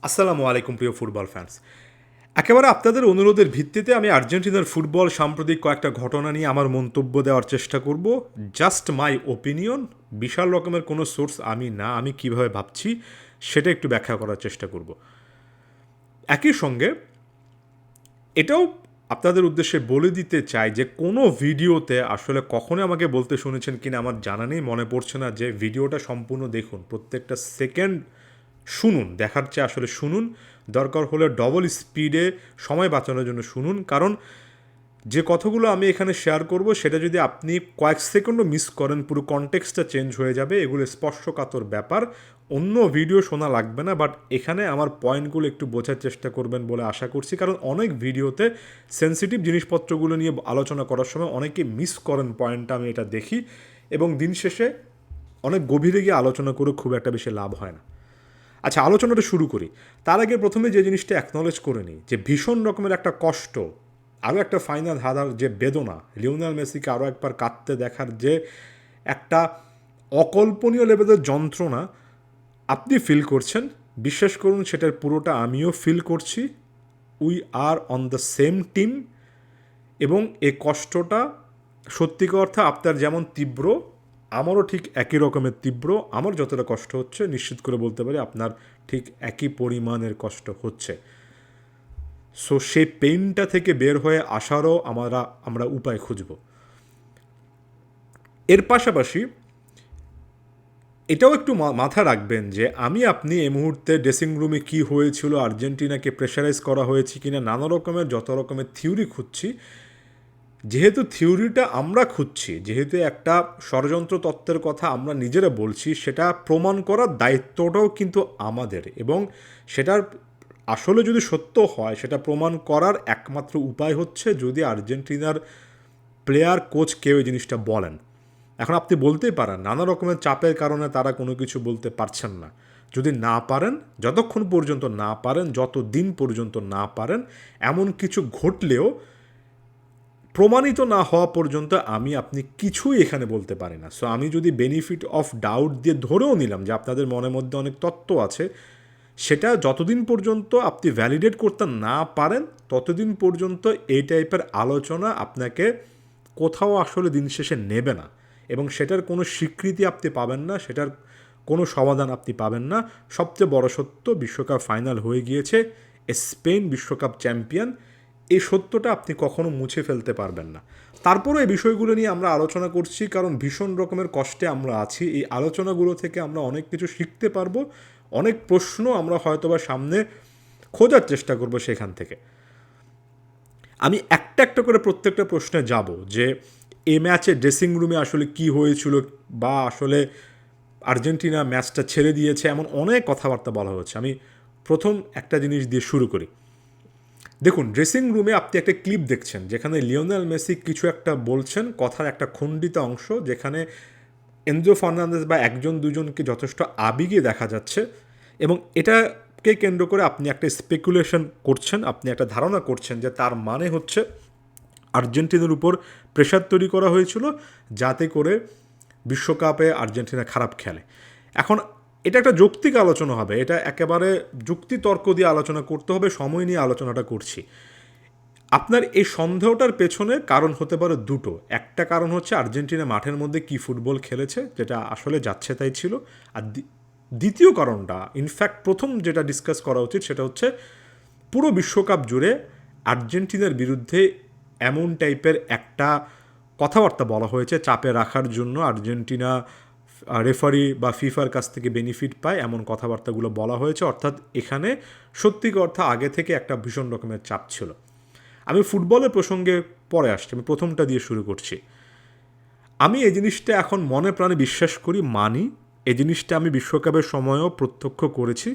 আসসালামু আলাইকুম প্রিয় ফুটবল ফ্যান্স। একেবারে আপনাদের অনুরোধের ভিত্তিতে আমি আর্জেন্টিনার ফুটবল সাম্প্রতিক কয়েকটা ঘটনা নিয়ে আমার মন্তব্য দেওয়ার চেষ্টা করব। জাস্ট মাই ওপিনিয়ন, বিশাল রকমের কোনো সোর্স আমি না, আমি কিভাবে ভাবছি সেটা একটু ব্যাখ্যা করার চেষ্টা করব। একই সঙ্গে এটাও আপনাদের উদ্দেশ্যে বলে দিতে চাই যে কোনো ভিডিওতে আসলে কখনো আমাকে বলতে শুনেছেন কিনা আমার জানা নেই, মনে পড়ছে না, যে ভিডিওটা সম্পূর্ণ দেখুন, প্রত্যেকটা সেকেন্ড শুনুন, দেখার চেয়ে আসলে শুনুন, দরকার হলে ডবল স্পিডে সময় বাঁচানোর জন্য শুনুন। কারণ যে কথাগুলো আমি এখানে শেয়ার করব সেটা যদি আপনি কয়েক সেকেন্ডও মিস করেন পুরো কনটেক্সটটা চেঞ্জ হয়ে যাবে। এগুলো স্পর্শকাতর ব্যাপার, অন্য ভিডিও শোনা লাগবে না, বাট এখানে আমার পয়েন্টগুলো একটু বোঝার চেষ্টা করবেন বলে আশা করছি। কারণ অনেক ভিডিওতে সেন্সিটিভ জিনিসপত্রগুলো নিয়ে আলোচনা করার সময় অনেকে মিস করেন পয়েন্টটা, আমি এটা দেখি, এবং দিন শেষে অনেক গভীরে গিয়ে আলোচনা করে খুব একটা বেশি লাভ হয় না। আচ্ছা, আলোচনাটা শুরু করি। তার আগে প্রথমে যে জিনিসটা অ্যাকনলেজ করে নিই, যে ভীষণ রকমের একটা কষ্ট, আরও একটা ফাইনাল হারার যে বেদনা, লিওনেল মেসিকে আরও একবার কাঁদতে দেখার যে একটা অকল্পনীয় লেভেলের যন্ত্রণা আপনি ফিল করছেন, বিশ্বাস করুন সেটার পুরোটা আমিও ফিল করছি। We are on the same team. এবং এই কষ্টটা সত্যিকার অর্থে আপনার যেমন তীব্র, আমারও ঠিক একই রকমের তীব্র। আমার যতটা কষ্ট হচ্ছে নিশ্চিত করে বলতে পারি আপনার ঠিক একই পরিমাণের কষ্ট হচ্ছে। সো সেই পেইনটা থেকে বের হয়ে আসারও আমরা উপায় খুঁজব। এর পাশাপাশি এটাও একটু মাথা রাখবেন যে আমি আপনি এই মুহূর্তে ড্রেসিং রুমে কী হয়েছিল, আর্জেন্টিনাকে প্রেশারাইজ করা হয়েছে কিনা, নানা রকমের যত রকমের থিওরি খুঁজছি। যেহেতু থিওরিটা আমরা খুঁজছি, যেহেতু একটা ষড়যন্ত্র তত্ত্বের কথা আমরা নিজেরা বলছি, সেটা প্রমাণ করার দায়িত্বটাও কিন্তু আমাদের। এবং সেটার আসলে যদি সত্য হয়, সেটা প্রমাণ করার একমাত্র উপায় হচ্ছে যদি আর্জেন্টিনার প্লেয়ার, কোচ কেউ এই জিনিসটা বলেন। এখন আপনি বলতেই পারেন নানা রকমের চাপের কারণে তারা কোনো কিছু বলতে পারছেন না। যদি না পারেন, যতক্ষণ পর্যন্ত না পারেন, যতদিন পর্যন্ত না পারেন, এমন কিছু ঘটলেও প্রমাণিত না হওয়া পর্যন্ত আমি আপনি কিছুই এখানে বলতে পারি না। সো আমি যদি বেনিফিট অফ ডাউট দিয়ে ধরেও নিলাম যে আপনাদের মনের মধ্যে অনেক তত্ত্ব আছে, সেটা যতদিন পর্যন্ত আপনি ভ্যালিডেট করতে না পারেন ততদিন পর্যন্ত এই টাইপের আলোচনা আপনাকে কোথাও আসলে দিন শেষে নেবে না, এবং সেটার কোনো স্বীকৃতি আপনি পাবেন না, সেটার কোনো সমাধান আপনি পাবেন না। সবচেয়ে বড় সত্য, বিশ্বকাপ ফাইনাল হয়ে গিয়েছে, স্পেন বিশ্বকাপ চ্যাম্পিয়ন। এই সত্যটা আপনি কখনো মুছে ফেলতে পারবেন না। তারপরও এই বিষয়গুলো নিয়ে আমরা আলোচনা করছি কারণ ভীষণ রকমের কষ্টে আমরা আছি। এই আলোচনাগুলো থেকে আমরা অনেক কিছু শিখতে পারবো, অনেক প্রশ্ন আমরা হয়তোবা সামনে খোঁজার চেষ্টা করব সেখান থেকে। আমি একটা একটা করে প্রত্যেকটা প্রশ্নে যাব, যে এই ম্যাচে ড্রেসিং রুমে আসলে কি হয়েছিল, বা আসলে আর্জেন্টিনা ম্যাচটা ছেড়ে দিয়েছে, এমন অনেক কথাবার্তা বলা হয়েছে। আমি প্রথম একটা জিনিস দিয়ে শুরু করি। দেখুন, ড্রেসিং রুমে আপনি একটা ক্লিপ দেখছেন যেখানে লিওনেল মেসি কিছু একটা বলছেন, কথার একটা খণ্ডিত অংশ, যেখানে এনজো ফার্নান্দেজ বা একজন দুজনকে যথেষ্ট আবেগে দেখা যাচ্ছে, এবং এটাকে কেন্দ্র করে আপনি একটা স্পেকুলেশন করছেন, আপনি একটা ধারণা করছেন যে তার মানে হচ্ছে আর্জেন্টিনার উপর প্রেশার তৈরি করা হয়েছিল যাতে করে বিশ্বকাপে আর্জেন্টিনা খারাপ খেলে। এখন এটা একটা যৌক্তিক আলোচনা হবে, এটা একেবারে যুক্তিতর্ক দিয়ে আলোচনা করতে হবে, সময় নিয়ে আলোচনাটা করছি। আপনার এই সন্দেহটার পেছনে কারণ হতে পারে দুটো। একটা কারণ হচ্ছে আর্জেন্টিনা মাঠের মধ্যে কি ফুটবল খেলেছে, যেটা আসলে যাচ্ছে তাই ছিল। আর দ্বিতীয় কারণটা, ইনফ্যাক্ট প্রথম যেটা ডিসকাস করা উচিত, সেটা হচ্ছে পুরো বিশ্বকাপ জুড়ে আর্জেন্টিনার বিরুদ্ধে এমন টাইপের একটা কথাবার্তা বলা হয়েছে চাপে রাখার জন্য, আর্জেন্টিনা রেফারি বা ফিফার কাছ থেকে বেনিফিট পায়, এমন কথাবার্তাগুলো বলা হয়েছে। অর্থাৎ এখানে সত্যিকার অর্থে আগে থেকে একটা ভীষণ রকমের চাপ ছিল। আমি ফুটবলের প্রসঙ্গে পরে আসছি, আমি প্রথমটা দিয়ে শুরু করছি। আমি এই জিনিসটা এখন মনে প্রাণে বিশ্বাস করি, মানি। এই জিনিসটা আমি বিশ্বকাপের সময়ও প্রত্যক্ষ করেছি।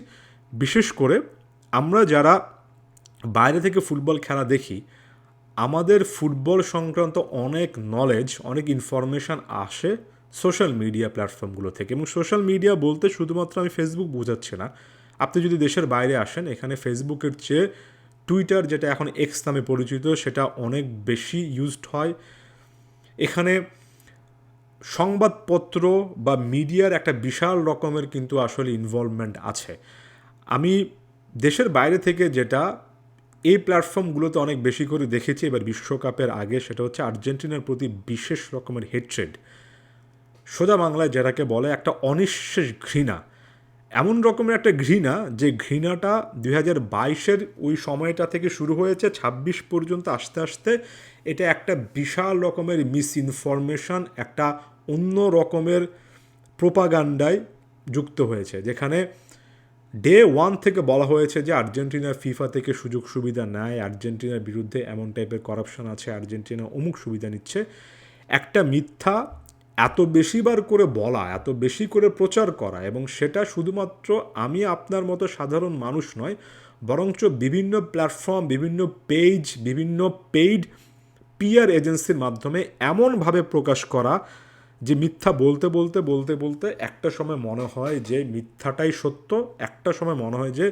বিশেষ করে আমরা যারা বাইরে থেকে ফুটবল খেলা দেখি, আমাদের ফুটবল সংক্রান্ত অনেক নলেজ, অনেক ইনফরমেশান আসে সোশ্যাল মিডিয়া প্ল্যাটফর্মগুলো থেকে। এবং সোশ্যাল মিডিয়া বলতে শুধুমাত্র আমি ফেসবুক বোঝাচ্ছি না। আপনি যদি দেশের বাইরে আসেন, এখানে ফেসবুকের চেয়ে টুইটার, যেটা এখন এক্স নামে পরিচিত, সেটা অনেক বেশি ইউজড হয়। এখানে সংবাদপত্র বা মিডিয়ার একটা বিশাল রকমের কিন্তু আসলে ইনভলভমেন্ট আছে। আমি দেশের বাইরে থেকে যেটা এই প্ল্যাটফর্মগুলোতে অনেক বেশি করে দেখেছি এবার বিশ্বকাপের আগে, সেটা হচ্ছে আর্জেন্টিনার প্রতি বিশেষ রকমের হেট্রেড, সোজা বাংলায় যেটাকে বলে একটা অনিঃশেষ ঘৃণা। এমন রকমের একটা ঘৃণা যে ঘৃণাটা 2022-এর ওই সময়টা থেকে শুরু হয়েছে, 26 পর্যন্ত আস্তে আস্তে এটা একটা বিশাল রকমের মিস ইনফরমেশন, একটা অন্য রকমের প্রোপাগান্ডায় যুক্ত হয়েছে, যেখানে ডে ওয়ান থেকে বলা হয়েছে যে আর্জেন্টিনা ফিফা থেকে সুযোগ সুবিধা নেয়, আর্জেন্টিনার বিরুদ্ধে এমন টাইপের করাপশন আছে, আর্জেন্টিনা অমুক সুবিধা নিচ্ছে। একটা মিথ্যা এত বেশিবার করে বলা, এত বেশি করে প্রচার করা, এবং সেটা শুধুমাত্র আমি আপনার মতো সাধারণ মানুষ নয়, বরঞ্চ বিভিন্ন প্ল্যাটফর্ম, বিভিন্ন পেজ, বিভিন্ন পেইড পিআর এজেন্সির মাধ্যমে এমনভাবে প্রকাশ করা যে মিথ্যা বলতে বলতে বলতে বলতে একটা সময় মনে হয় যে মিথ্যাটাই সত্য, একটা সময় মনে হয় যে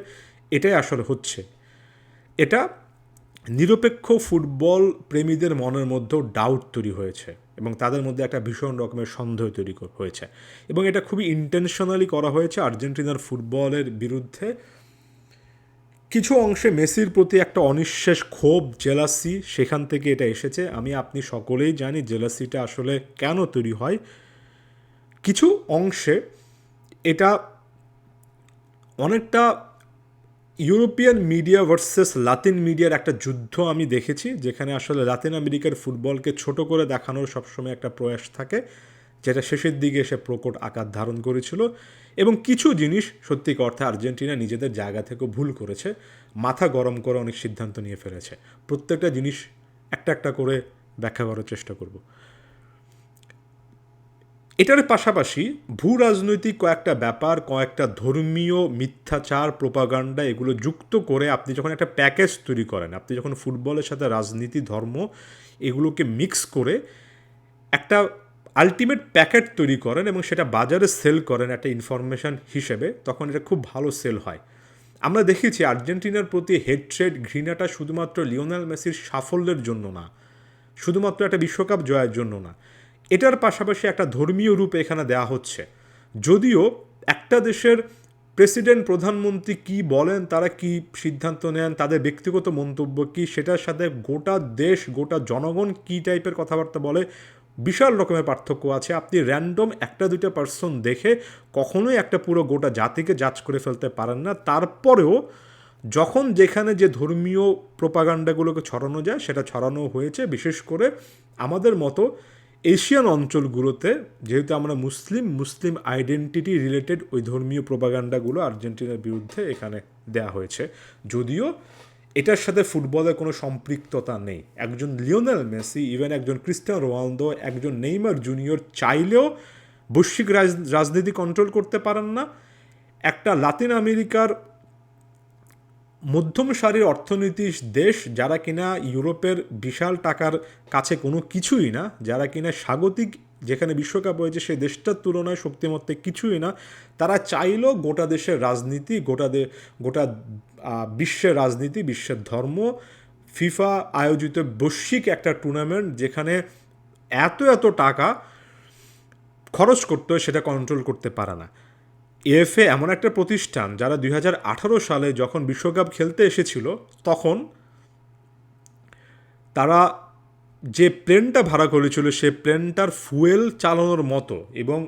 এটাই আসলে হচ্ছে। এটা নিরপেক্ষ ফুটবল প্রেমীদের মনের মধ্যেও ডাউট তৈরি হয়েছে এবং তাদের মধ্যে একটা ভীষণ রকমের সন্দেহ তৈরি হয়েছে, এবং এটা খুবই ইন্টেনশনালি করা হয়েছে আর্জেন্টিনার ফুটবলের বিরুদ্ধে। কিছু অংশে মেসির প্রতি একটা অনিঃশেষ ক্ষোভ, জেলাসি, সেখান থেকে এটা এসেছে। আমি আপনি সকলেই জানি জেলাসিটা আসলে কেন তৈরি হয়। কিছু অংশে এটা অনেকটা ইউরোপিয়ান মিডিয়া ভার্সেস লাতিন মিডিয়ার একটা যুদ্ধ আমি দেখেছি, যেখানে আসলে লাতিন আমেরিকার ফুটবলকে ছোট করে দেখানোর সবসময় একটা প্রয়াস থাকে, যেটা শেষের দিকে এসে প্রকট আকার ধারণ করেছিল। এবং কিছু জিনিস সত্যিক অর্থে আর্জেন্টিনা নিজেদের জায়গা থেকে ভুল করেছে, মাথা গরম করে অনেক সিদ্ধান্ত নিয়ে ফেলেছে। প্রত্যেকটা জিনিস একটা একটা করে ব্যাখ্যা করার চেষ্টা করব। এটার পাশাপাশি ভূ রাজনৈতিক কয়েকটা ব্যাপার, কয়েকটা ধর্মীয় মিথ্যাচার, প্রোপাগান্ডা, এগুলো যুক্ত করে আপনি যখন একটা প্যাকেজ তৈরি করেন, আপনি যখন ফুটবলের সাথে রাজনীতি, ধর্ম এগুলোকে মিক্স করে একটা আলটিমেট প্যাকেট তৈরি করেন এবং সেটা বাজারে সেল করেন একটা ইনফরমেশান হিসেবে, তখন এটা খুব ভালো সেল হয়। আমরা দেখেছি আর্জেন্টিনার প্রতি হেট্রেড, ঘৃণাটা শুধুমাত্র লিওনেল মেসির সাফল্যের জন্য না, শুধুমাত্র একটা বিশ্বকাপ জয়ের জন্য না, এটার পাশাপাশি একটা ধর্মীয় রূপ এখানে দেওয়া হচ্ছে। যদিও একটা দেশের প্রেসিডেন্ট, প্রধানমন্ত্রী কি বলেন, তারা কি সিদ্ধান্ত নেন, তাদের ব্যক্তিগত মন্তব্য কি, সেটার সাথে গোটা দেশ, গোটা জনগণ কী টাইপের কথাবার্তা বলে, বিশাল রকমের পার্থক্য আছে। আপনি র্যান্ডম একটা দুইটা পার্সন দেখে কখনোই একটা পুরো গোটা জাতিকে জাজ করে ফেলতে পারেন না। তারপরেও যখন যেখানে যে ধর্মীয় প্রোপাগান্ডাগুলোকে ছড়ানো যায় সেটা ছড়ানো হয়েছে, বিশেষ করে আমাদের মতো এশিয়ান অঞ্চলগুলোতে, যেহেতু আমরা মুসলিম আইডেন্টিটি রিলেটেড ওই ধর্মীয় প্রোপাগান্ডাগুলো আর্জেন্টিনার বিরুদ্ধে এখানে দেয়া হয়েছে। যদিও এটার সাথে ফুটবলের কোনো সম্পৃক্ততা নেই। একজন লিওনেল মেসি, ইভেন একজন ক্রিস্টিয়ানো রোনালদো, একজন নেইমার জুনিয়র চাইলেও বৈশ্বিক রাজনীতি কন্ট্রোল করতে পারেন না। একটা লাতিন আমেরিকার মধ্যম সারির অর্থনীতির দেশ, যারা কিনা ইউরোপের বিশাল টাকার কাছে কোনো কিছুই না, যারা কিনা স্বাগতিক, যেখানে বিশ্বকাপ হয়েছে সেই দেশটার তুলনায় শক্তিমত্তে কিছুই না, তারা চাইলেও গোটা দেশের রাজনীতি, গোটা বিশ্বের রাজনীতি, বিশ্বের ধর্ম, ফিফা আয়োজিত বৈশ্বিক একটা টুর্নামেন্ট যেখানে এত এত টাকা খরচ করতে হয়, সেটা কন্ট্রোল করতে পারে না। এএফএ এমন একটা প্রতিষ্ঠান যারা 2018 সালে যখন বিশ্বকাপ খেলতে এসেছিল, তখন তারা যে প্লেনটা ভাড়া করেছিল সে প্লেনটার ফুয়েল চালানোর মতো, এবং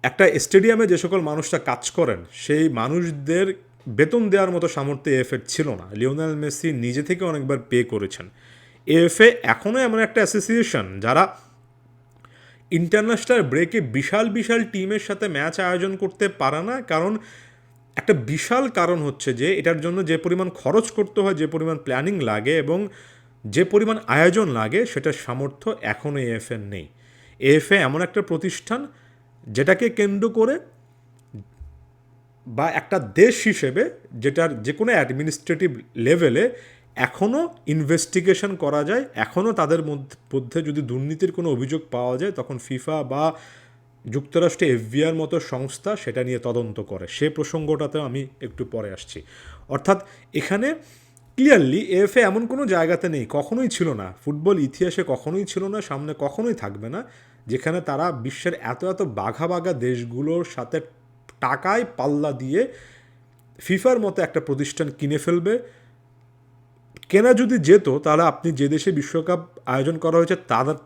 একটা স্টেডিয়ামে যে সকল মানুষরা কাজ করেন সেই মানুষদের বেতন দেওয়ার মতো সামর্থ্য এএফএর ছিল না। লিওনেল মেসি নিজে থেকে অনেকবার পে করেছেন। এএফএ এখনও এমন একটা অ্যাসোসিয়েশন যারা ইন্টারন্যাশনাল ব্রেকে বিশাল বিশাল টিমের সাথে ম্যাচ আয়োজন করতে পারে না, কারণ একটা বিশাল কারণ হচ্ছে যে এটার জন্য যে পরিমাণ খরচ করতে হয়, যে পরিমাণ প্ল্যানিং লাগে এবং যে পরিমাণ আয়োজন লাগে, সেটার সামর্থ্য এখনও এএফএর নেই। এএফএ এমন একটা প্রতিষ্ঠান যেটাকে কেন্দ্র করে, বা একটা দেশ হিসেবে যেটার যে কোনো অ্যাডমিনিস্ট্রেটিভ লেভেলে এখনও ইনভেস্টিগেশন করা যায়, এখনও তাদের মধ্যে যদি দুর্নীতির কোনো অভিযোগ পাওয়া যায়, তখন ফিফা বা যুক্তরাষ্ট্রে এফবিআর মতো সংস্থা সেটা নিয়ে তদন্ত করে। সে প্রসঙ্গটাতেও আমি একটু পরে আসছি। অর্থাৎ এখানে ক্লিয়ারলি এএফএ এমন কোনো জায়গাতে নেই, কখনোই ছিল না, ফুটবল ইতিহাসে কখনোই ছিল না, সামনে কখনোই থাকবে না, যেখানে তারা বিশ্বের এত এত বাঘা বাঘা দেশগুলোর সাথে টাকায় পাল্লা দিয়ে ফিফার মতো একটা প্রতিষ্ঠান কিনে ফেলবে। কেনা যদি যেত তাহলে আপনি যে দেশে বিশ্বকাপ আয়োজন করা হয়েছে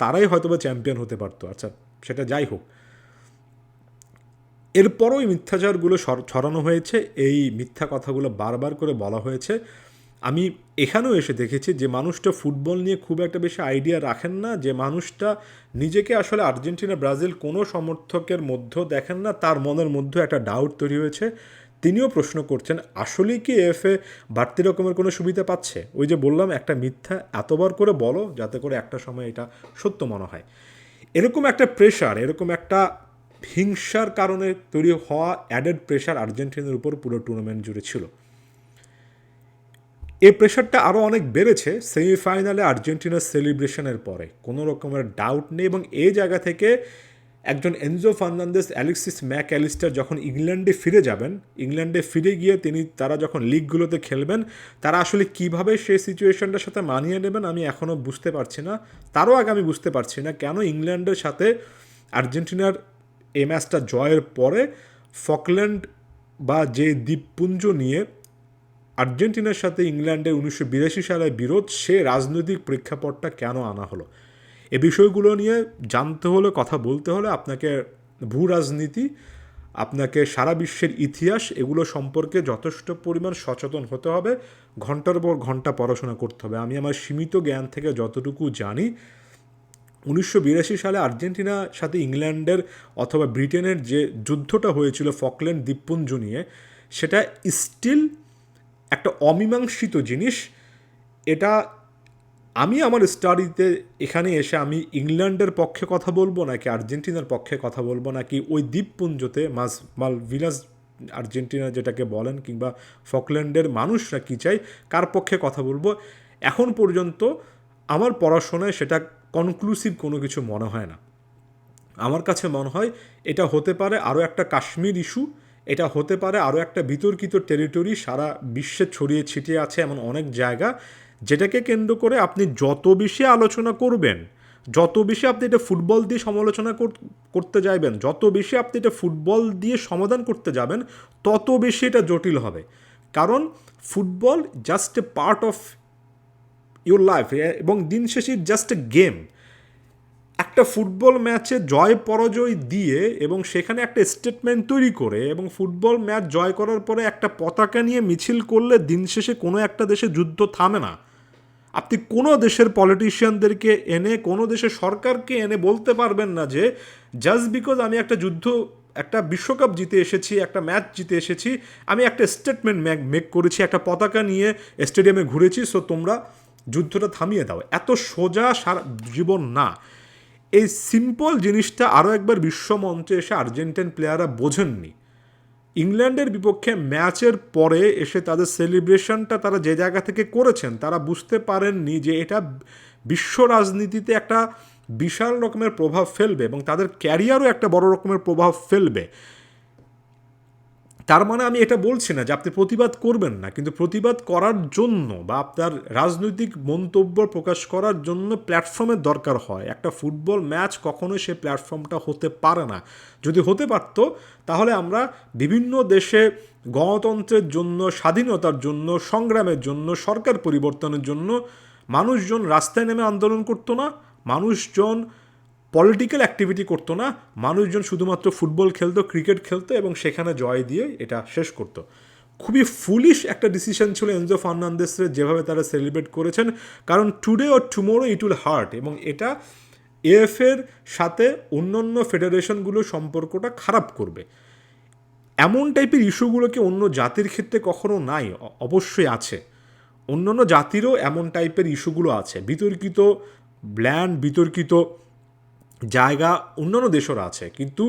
তারাই হয়তো বা চ্যাম্পিয়ন হতে পারতো। আচ্ছা, সেটা যাই হোক, এরপরও এই মিথ্যাচারগুলো ছড়ানো হয়েছে, এই মিথ্যা কথাগুলো বারবার করে বলা হয়েছে। আমি এখানেও এসে দেখেছি যে মানুষটা ফুটবল নিয়ে খুব একটা বেশি আইডিয়া রাখেন না, যে মানুষটা নিজেকে আসলে আর্জেন্টিনা ব্রাজিল কোনো সমর্থকের মধ্যেও দেখেন না, তার মনের মধ্যে একটা ডাউট তৈরি হয়েছে। তিনিও প্রশ্ন করছেন আসলেই কি এএফএ বাড়তি রকমের কোনো সুবিধা পাচ্ছে। ওই যে বললাম, একটা মিথ্যা এতবার করে বলো যাতে করে একটা সময় এটা সত্য মনে হয়। এরকম একটা প্রেশার, এরকম একটা হিংসার কারণে তৈরি হওয়া অ্যাডেড প্রেশার আর্জেন্টিনার উপর পুরো টুর্নামেন্ট জুড়ে ছিল। এই প্রেশারটা আরও অনেক বেড়েছে সেমিফাইনালে আর্জেন্টিনার সেলিব্রেশনের পরে, কোনো রকমের ডাউট নেই। এবং এই জায়গা থেকে একজন Enzo Fernandez, Alexis Mac Allister যখন ইংল্যান্ডে ফিরে যাবেন, ইংল্যান্ডে ফিরে গিয়ে তারা যখন লিগগুলোতে খেলবেন, তারা আসলে কিভাবে সেই সিচুয়েশনটার সাথে মানিয়ে নেবেন আমি এখনও বুঝতে পারছি না। তারও আগে আমি বুঝতে পারছি না কেন ইংল্যান্ডের সাথে আর্জেন্টিনার এই ম্যাচটা জয়ের পরে ফকল্যান্ড বা যে দ্বীপপুঞ্জ নিয়ে আর্জেন্টিনার সাথে ইংল্যান্ডের 1982 সালের বিরোধ, সে রাজনৈতিক প্রেক্ষাপটটা কেন আনা হলো। এ বিষয়গুলো নিয়ে জানতে হলে, কথা বলতে হলে আপনাকে ভূ রাজনীতি, আপনাকে সারা বিশ্বের ইতিহাস, এগুলো সম্পর্কে যথেষ্ট পরিমাণ সচেতন হতে হবে, ঘন্টার পর ঘন্টা পড়াশোনা করতে হবে। আমি আমার সীমিত জ্ঞান থেকে যতটুকু জানি, 1982 সালে আর্জেন্টিনার সাথে ইংল্যান্ডের অথবা ব্রিটেনের যে যুদ্ধটা হয়েছিল ফকল্যান্ড দ্বীপপুঞ্জ নিয়ে, সেটা স্টিল একটা অমীমাংসিত জিনিস। এটা আমি আমার স্টাডিতে এখানে এসে আমি ইংল্যান্ডের পক্ষে কথা বলবো নাকি আর্জেন্টিনার পক্ষে কথা বলবো, নাকি ওই দ্বীপপুঞ্জতে মালভিনাস আর্জেন্টিনা যেটাকে বলেন, কিংবা ফকল্যান্ডের মানুষরা কী চাই, কার পক্ষে কথা বলবো, এখন পর্যন্ত আমার পড়াশোনায় সেটা কনক্লুসিভ কোনো কিছু মনে হয় না। আমার কাছে মনে হয় এটা হতে পারে আরও একটা কাশ্মীর ইস্যু, এটা হতে পারে আরও একটা বিতর্কিত টেরিটরি সারা বিশ্বে ছড়িয়ে ছিটিয়ে আছে এমন অনেক জায়গা, যেটাকে কেন্দ্র করে আপনি যত বেশি আলোচনা করবেন, যত বেশি আপনি এটা ফুটবল দিয়ে সমালোচনা করতে যাবেন, যত বেশি আপনি এটা ফুটবল দিয়ে সমাধান করতে যাবেন, তত বেশি এটা জটিল হবে। কারণ football just a part of your life, এবং দিন শেষে জাস্ট এ গেম। একটা ফুটবল ম্যাচে জয় পরাজয় দিয়ে এবং সেখানে একটা স্টেটমেন্ট তৈরি করে এবং ফুটবল ম্যাচ জয় করার পরে একটা পতাকা নিয়ে মিছিল করলে দিন শেষে কোনো একটা দেশে যুদ্ধ থামে না। আপনি কোনো দেশের পলিটিশিয়ানদেরকে এনে, কোনো দেশের সরকারকে এনে বলতে পারবেন না যে জাস্ট বিকজ আমি একটা বিশ্বকাপ জিতে এসেছি, একটা ম্যাচ জিতে এসেছি, আমি একটা স্টেটমেন্ট মেক করেছি, একটা পতাকা নিয়ে স্টেডিয়ামে ঘুরেছি, সো তোমরা যুদ্ধটা থামিয়ে দাও। এত সোজা সারা জীবন না। এই সিম্পল জিনিসটা আরও একবার বিশ্বমঞ্চে এসে আর্জেন্টিন প্লেয়াররা বোঝেননি। ইংল্যান্ডের বিপক্ষে ম্যাচের পরে এসে তাদের সেলিব্রেশনটা তারা যে জায়গা থেকে করেছেন, তারা বুঝতে পারেননি যে এটা বিশ্ব রাজনীতিতে একটা বিশাল রকমের প্রভাব ফেলবে এবং তাদের ক্যারিয়ারও একটা বড় রকমের প্রভাব ফেলবে। তার মানে আমি এটা বলছি না যে আপনি প্রতিবাদ করবেন না, কিন্তু প্রতিবাদ করার জন্য বা আপনার রাজনৈতিক মন্তব্য প্রকাশ করার জন্য প্ল্যাটফর্মের দরকার হয়। একটা ফুটবল ম্যাচ কখনোই সে প্ল্যাটফর্মটা হতে পারে না। যদি হতে পারতো তাহলে আমরা বিভিন্ন দেশে গণতন্ত্রের জন্য, স্বাধীনতার জন্য, সংগ্রামের জন্য, সরকার পরিবর্তনের জন্য মানুষজন রাস্তায় নেমে আন্দোলন করতো না, মানুষজন পলিটিক্যাল অ্যাক্টিভিটি করতো না, মানুষজন শুধুমাত্র ফুটবল খেলতো, ক্রিকেট খেলতো এবং সেখানে জয় দিয়ে এটা শেষ করতো। খুবই ফুলিশ একটা ডিসিশন ছিল এনজো ফার্নান্দেসের যেভাবে তারা সেলিব্রেট করেছেন, কারণ today or tomorrow it will heart, এবং এটা এএফের সাথে অন্যান্য ফেডারেশনগুলোর সম্পর্কটা খারাপ করবে। এমন টাইপের ইস্যুগুলোকে অন্য জাতির ক্ষেত্রে কখনো নাই, অবশ্যই আছে। অন্যান্য জাতিরও এমন টাইপের ইস্যুগুলো আছে, বিতর্কিত বিতর্কিত জায়গা অন্যান্য দেশেরও আছে, কিন্তু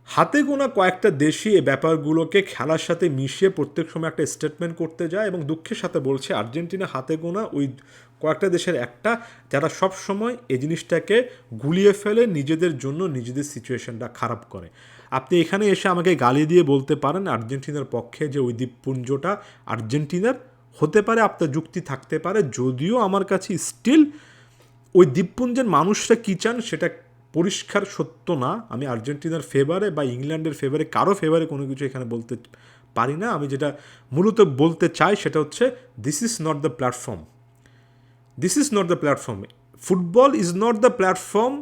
হাতে গোনা কয়েকটা দেশই এই ব্যাপারগুলোকে খেলার সাথে মিশিয়ে প্রত্যেক সময় একটা স্টেটমেন্ট করতে যায়। এবং দুঃখের সাথে বলছে আর্জেন্টিনা হাতে গোনা ওই কয়েকটা দেশের একটা, যারা সব সময় এই জিনিসটাকে গুলিয়ে ফেলে নিজেদের জন্য, নিজেদের সিচুয়েশনটা খারাপ করে। আপনি এখানে এসে আমাকে গালি দিয়ে বলতে পারেন আর্জেন্টিনার পক্ষে যে ওই দ্বীপপুঞ্জটা আর্জেন্টিনার, হতে পারে আপনার যুক্তি থাকতে পারে, যদিও আমার কাছে স্টিল ওই দ্বীপপুঞ্জের মানুষরা কী চান সেটা পরিষ্কার সত্য না। আমি আর্জেন্টিনার ফেভারে বা ইংল্যান্ডের ফেভারে, কারো ফেভারে কোনো কিছু এখানে বলতে পারি না। আমি যেটা মূলত বলতে চাই সেটা হচ্ছে this is not the platform, this is not the platform. Football is not the platform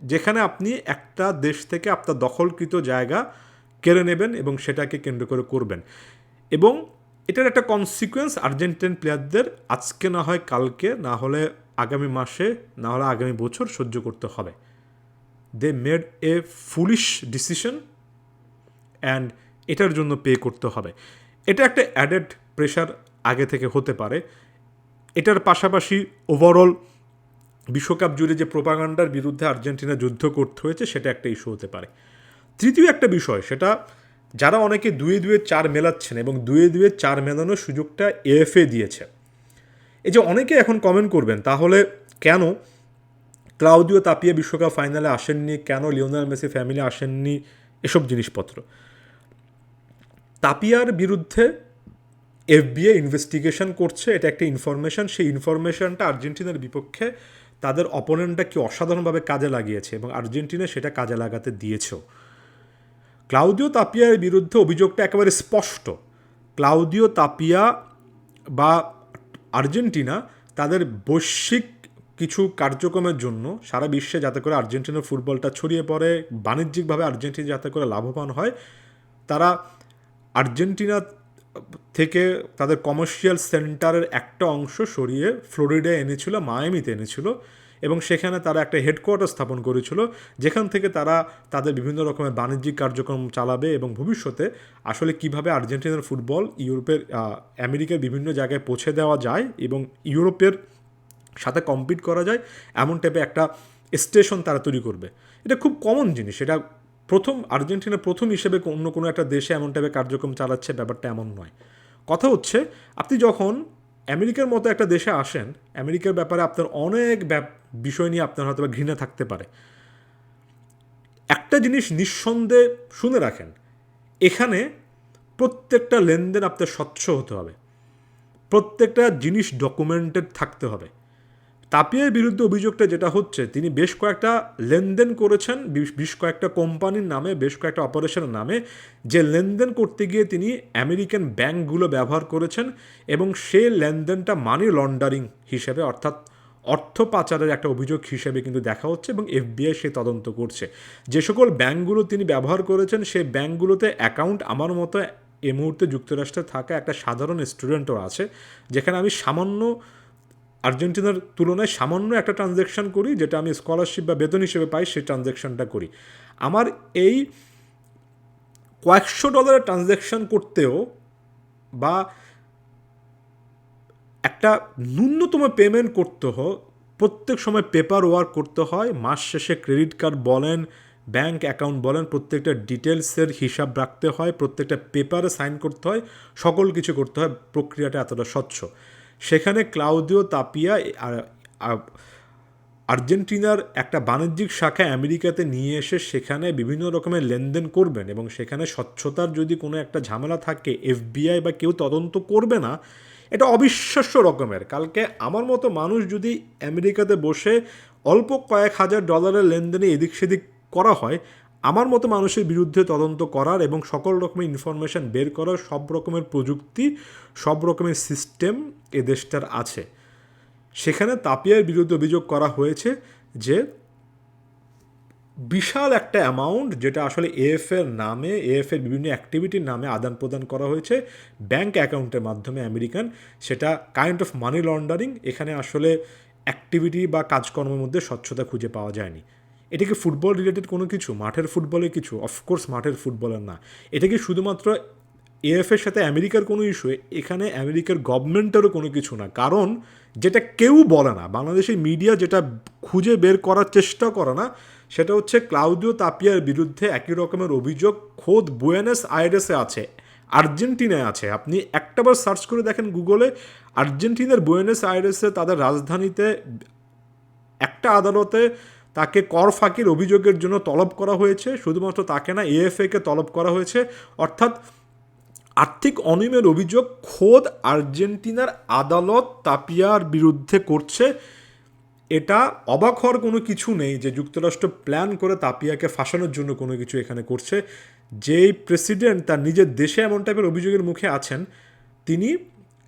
যেখানে আপনি একটা দেশ থেকে আপনার দখলকৃত জায়গা কেড়ে নেবেন এবং সেটাকে কেন্দ্র করে করবেন। এবং এটার একটা কনসিকুয়েন্স আর্জেন্টিন প্লেয়ারদের আজকে না হয় কালকে, না হলে আগামী মাসে, না হলে আগামী বছর সহ্য করতে হবে। They made a foolish decision and এটার জন্য পে করতে হবে। এটা একটা অ্যাডেড প্রেশার আগে থেকে হতে পারে। এটার পাশাপাশি ওভারঅল বিশ্বকাপ জুড়ে যে প্রোপাগান্ডার বিরুদ্ধে আর্জেন্টিনা যুদ্ধ করতে হয়েছে সেটা একটা ইস্যু হতে পারে। তৃতীয় একটা বিষয়, সেটা যারা অনেকে 2-2-4 মেলাচ্ছেন এবং 2-2-4 মেলানোর সুযোগটা এএফএ দিয়েছে। এই যে অনেকে এখন কমেন্ট করবেন তাহলে কেন ক্লাউদিও তাপিয়া বিশ্বকাপ ফাইনালে আসেননি, কেন লিওনেল মেসি ফ্যামিলি আসেননি, এসব জিনিসপত্র। তাপিয়ার বিরুদ্ধে এফবিআই ইনভেস্টিগেশন করছে, এটা একটা ইনফরমেশন। সেই ইনফরমেশনটা আর্জেন্টিনার বিপক্ষে তাদের অপোনেন্টটা কি অসাধারণভাবে কাজে লাগিয়েছে এবং আর্জেন্টিনা সেটা কাজে লাগাতে দিয়েছেও। ক্লাউদিও তাপিয়ার বিরুদ্ধে অভিযোগটা একেবারে স্পষ্ট। ক্লাউদিও তাপিয়া বা আর্জেন্টিনা তাদের বৈশ্বিক কিছু কার্যক্রমের জন্য সারা বিশ্বে যাতে করে আর্জেন্টিনার ফুটবলটা ছড়িয়ে পড়ে, বাণিজ্যিকভাবে আর্জেন্টিনা যাতে করে লাভবান হয়, তারা আর্জেন্টিনা থেকে তাদের কমার্শিয়াল সেন্টারের একটা অংশ সরিয়ে ফ্লোরিডায় এনেছিল, মায়ামিতে এনেছিল এবং সেখানে তারা একটা হেডকোয়ার্টার স্থাপন করেছিল যেখান থেকে তারা তাদের বিভিন্ন রকমের বাণিজ্যিক কার্যক্রম চালাবে এবং ভবিষ্যতে আসলে কিভাবে আর্জেন্টিনার ফুটবল ইউরোপের আমেরিকার বিভিন্ন জায়গায় পৌঁছে দেওয়া যায় এবং ইউরোপের সাথে কম্পিট করা যায় এমন টাইপের একটা স্টেশন তারা তৈরি করবে। এটা খুব কমন জিনিস। এটা আর্জেন্টিনা প্রথম হিসেবে অন্য কোনো একটা দেশে এমন টাইপের কার্যক্রম চালাচ্ছে, ব্যাপারটা এমন নয়। কথা হচ্ছে আপনি যখন আমেরিকার মতো একটা দেশে আসেন, আমেরিকার ব্যাপারে আপনার অনেক বিষয় নিয়ে আপনার হয়তো ঘৃণা থাকতে পারে। একটা জিনিস নিঃসন্দেহে শুনে রাখেন, এখানে প্রত্যেকটা লেনদেন আপনার স্বচ্ছ হতে হবে, প্রত্যেকটা জিনিস ডকুমেন্টেড থাকতে হবে। তাপিয়ার বিরুদ্ধে অভিযোগটা যেটা হচ্ছে, তিনি বেশ কয়েকটা লেনদেন করেছেন বেশ কয়েকটা কোম্পানির নামে, বেশ কয়েকটা অপারেশনের নামে, যে লেনদেন করতে গিয়ে তিনি আমেরিকান ব্যাংকগুলো ব্যবহার করেছেন এবং সে লেনদেনটা মানি লন্ডারিং হিসেবে, অর্থাৎ অর্থ পাচারের একটা অভিযোগ হিসেবে কিন্তু দেখা হচ্ছে এবং এফবিআই সে তদন্ত করছে। যে সকল ব্যাংকগুলো তিনি ব্যবহার করেছেন সেই ব্যাংকগুলোতে অ্যাকাউন্ট আমার মতো এই মুহূর্তে যুক্তরাষ্ট্রে থাকা একটা সাধারণ স্টুডেন্টও আছে, যেখানে আমি সামান্য আর্জেন্টিনার তুলনায় সামান্য একটা ট্রানজ্যাকশান করি, যেটা আমি স্কলারশিপ বা বেতন হিসেবে পাই, সেই ট্রানজ্যাকশানটা করি। আমার এই কয়েকশো ডলারের ট্রানজ্যাকশান করতেও বা একটা ন্যূনতম পেমেন্ট করতে হয়, প্রত্যেক সময় পেপার ওয়ার্ক করতে হয়, মাস শেষে ক্রেডিট কার্ড বলেন, ব্যাংক অ্যাকাউন্ট বলেন, প্রত্যেকটা ডিটেলসের হিসাব রাখতে হয়, প্রত্যেকটা পেপারে সাইন করতে হয়, সকল কিছু করতে হয়। প্রক্রিয়াটা এতটা স্বচ্ছ। সেখানে ক্লাউদিও তাপিয়া আর্জেন্টিনার একটা বাণিজ্যিক শাখা আমেরিকাতে নিয়ে এসে সেখানে বিভিন্ন রকমের লেনদেন করবেন এবং সেখানে স্বচ্ছতার যদি কোনো একটা ঝামেলা থাকে, এফবিআই বা কেউ তদন্ত করবে না, এটা অবিশ্বাস্য রকমের। কালকে আমার মতো মানুষ যদি আমেরিকাতে বসে অল্প কয়েক হাজার ডলারের লেনদেনে এদিক সেদিক করা হয়, আমার মতো মানুষের বিরুদ্ধে তদন্ত করার এবং সকল রকমের ইনফরমেশান বের করার সব রকমের প্রযুক্তি, সব রকমের সিস্টেম এ দেশটার আছে। সেখানে তাপিয়ার বিরুদ্ধে অভিযোগ করা হয়েছে যে বিশাল একটা অ্যামাউন্ট, যেটা আসলে এএফের নামে, এএফের বিভিন্ন অ্যাক্টিভিটির নামে আদান প্রদান করা হয়েছে ব্যাংক অ্যাকাউন্টের মাধ্যমে আমেরিকান, সেটা কাইন্ড অফ মানি লন্ডারিং। এখানে আসলে অ্যাক্টিভিটি বা কাজকর্মের মধ্যে স্বচ্ছতা খুঁজে পাওয়া যায়নি। এটা কি ফুটবল রিলেটেড কোনো কিছু, মাঠের ফুটবলের কিছু? অফকোর্স মাঠের ফুটবলের না। এটা কি শুধুমাত্র এএফের সাথে আমেরিকার কোনো ইস্যু? এখানে আমেরিকার গভর্নমেন্টেরও কোনো কিছু না। কারণ যেটা কেউ বলে না, বাংলাদেশের মিডিয়া যেটা খুঁজে বের করার চেষ্টা করে না, সেটা হচ্ছে ক্লাউদিও তাপিয়ার বিরুদ্ধে একই রকমের অভিযোগ খোদ বুয়েনোস আইরেসে আছে, আর্জেন্টিনায় আছে। আপনি একটাবার সার্চ করে দেখেন গুগলে, আর্জেন্টিনার বুয়েনোস আইরেসে তাদের রাজধানীতে একটা আদালতে তাকে কর ফাঁকির অভিযোগের জন্য তলব করা হয়েছে। শুধুমাত্র তাকে না, এএফএকে তলব করা হয়েছে। অর্থাৎ আর্থিক অনিয়মের অভিযোগ খোদ আর্জেন্টিনার আদালত তাপিয়ার বিরুদ্ধে করছে। এটা অবাক হওয়ার কোনো কিছু নেই যে যুক্তরাষ্ট্র প্ল্যান করে তাপিয়াকে ফাঁসানোর জন্য কোনো কিছু এখানে করছে। যেই প্রেসিডেন্ট তার নিজের দেশে এমন টাইপের অভিযোগের মুখে আছেন, তিনি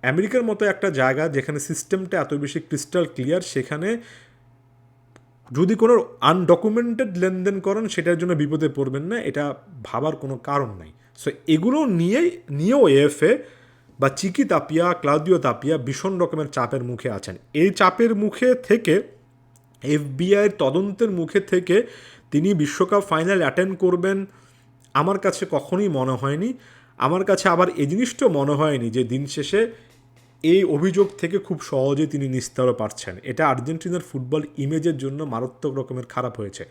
আমেরিকার মতো একটা জায়গা যেখানে সিস্টেমটা এত বেশি ক্রিস্টাল ক্লিয়ার, সেখানে যদি কোনো আনডকুমেন্টেড লেনদেন করেন সেটার জন্য বিপদে পড়বেন না, এটা ভাবার কোনো কারণ নাই। সো এগুলো নিয়েও এএফএ বা চিকি তাপিয়া, ক্লাউদিও তাপিয়া ভীষণ রকমের চাপের মুখে আছেন। এই চাপের মুখে থেকে, এফবিআইয়ের তদন্তের মুখে থেকে তিনি বিশ্বকাপ ফাইনাল অ্যাটেন্ড করবেন আমার কাছে কখনোই মনে হয়নি। আমার কাছে আবার এই জিনিসটাও মনে হয়নি যে দিন শেষে এই অভিযোগ থেকে খুব সহজে তিনি নিস্তারও পারছেন। এটা আর্জেন্টিনার ফুটবল ইমেজের জন্য মারাত্মক রকমের খারাপ হয়েছে।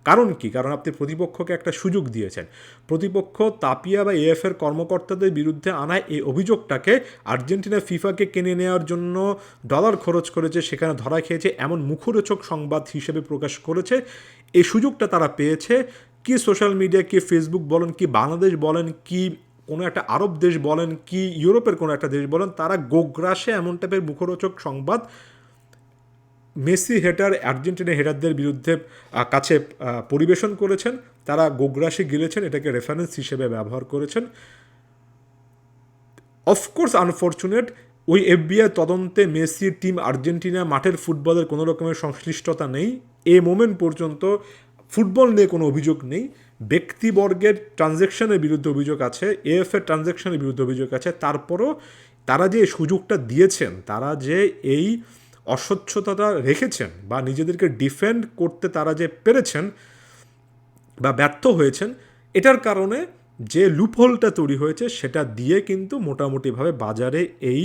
কারণ কি? কারণ আপনি প্রতিপক্ষকে একটা সুযোগ দিয়েছেন। প্রতিপক্ষ তাপিয়া বা এএফের কর্মকর্তাদের বিরুদ্ধে আনা এই অভিযোগটাকে আর্জেন্টিনা ফিফাকে কিনে নেওয়ার জন্য ডলার খরচ করেছে, সেখানে ধরা খেয়েছে, এমন মুখরোচক সংবাদ হিসেবে প্রকাশ করেছে। এই সুযোগটা তারা পেয়েছে। কি সোশ্যাল মিডিয়া, কি ফেসবুক বলেন, কি বাংলাদেশ বলেন, কি কোনো একটা আরব দেশ বলেন, কি ইউরোপের কোনো একটা দেশ বলেন, তারা গোগ্রাসে এমন টাইপের মুখরোচক সংবাদ মেসি হেটার, আর্জেন্টিনা হেটারদের বিরুদ্ধে কাছে পরিবেশন করেছেন। তারা গোগ্রাসে গিলেছেন, এটাকে রেফারেন্স হিসেবে ব্যবহার করেছেন। অফকোর্স আনফর্চুনেট, ওই এফবিআই তদন্তে মেসির টিম আর্জেন্টিনা মাঠের ফুটবলের কোনো রকমের সংশ্লিষ্টতা নেই। এ মোমেন্ট পর্যন্ত ফুটবল নিয়ে কোনো অভিযোগ নেই। ব্যক্তিবর্গের ট্রানজ্যাকশনের বিরুদ্ধে অভিযোগ আছে, এএফের ট্রানজ্যাকশনের বিরুদ্ধে অভিযোগ আছে। তারপরও তারা যে সুযোগটা দিয়েছেন, তারা যে এই অস্বচ্ছতাটা রেখেছেন বা নিজেদেরকে ডিফেন্ড করতে তারা যে পেরেছেন বা ব্যর্থ হয়েছেন, এটার কারণে যে লুপহোলটা তৈরি হয়েছে সেটা দিয়ে কিন্তু মোটামুটিভাবে বাজারে এই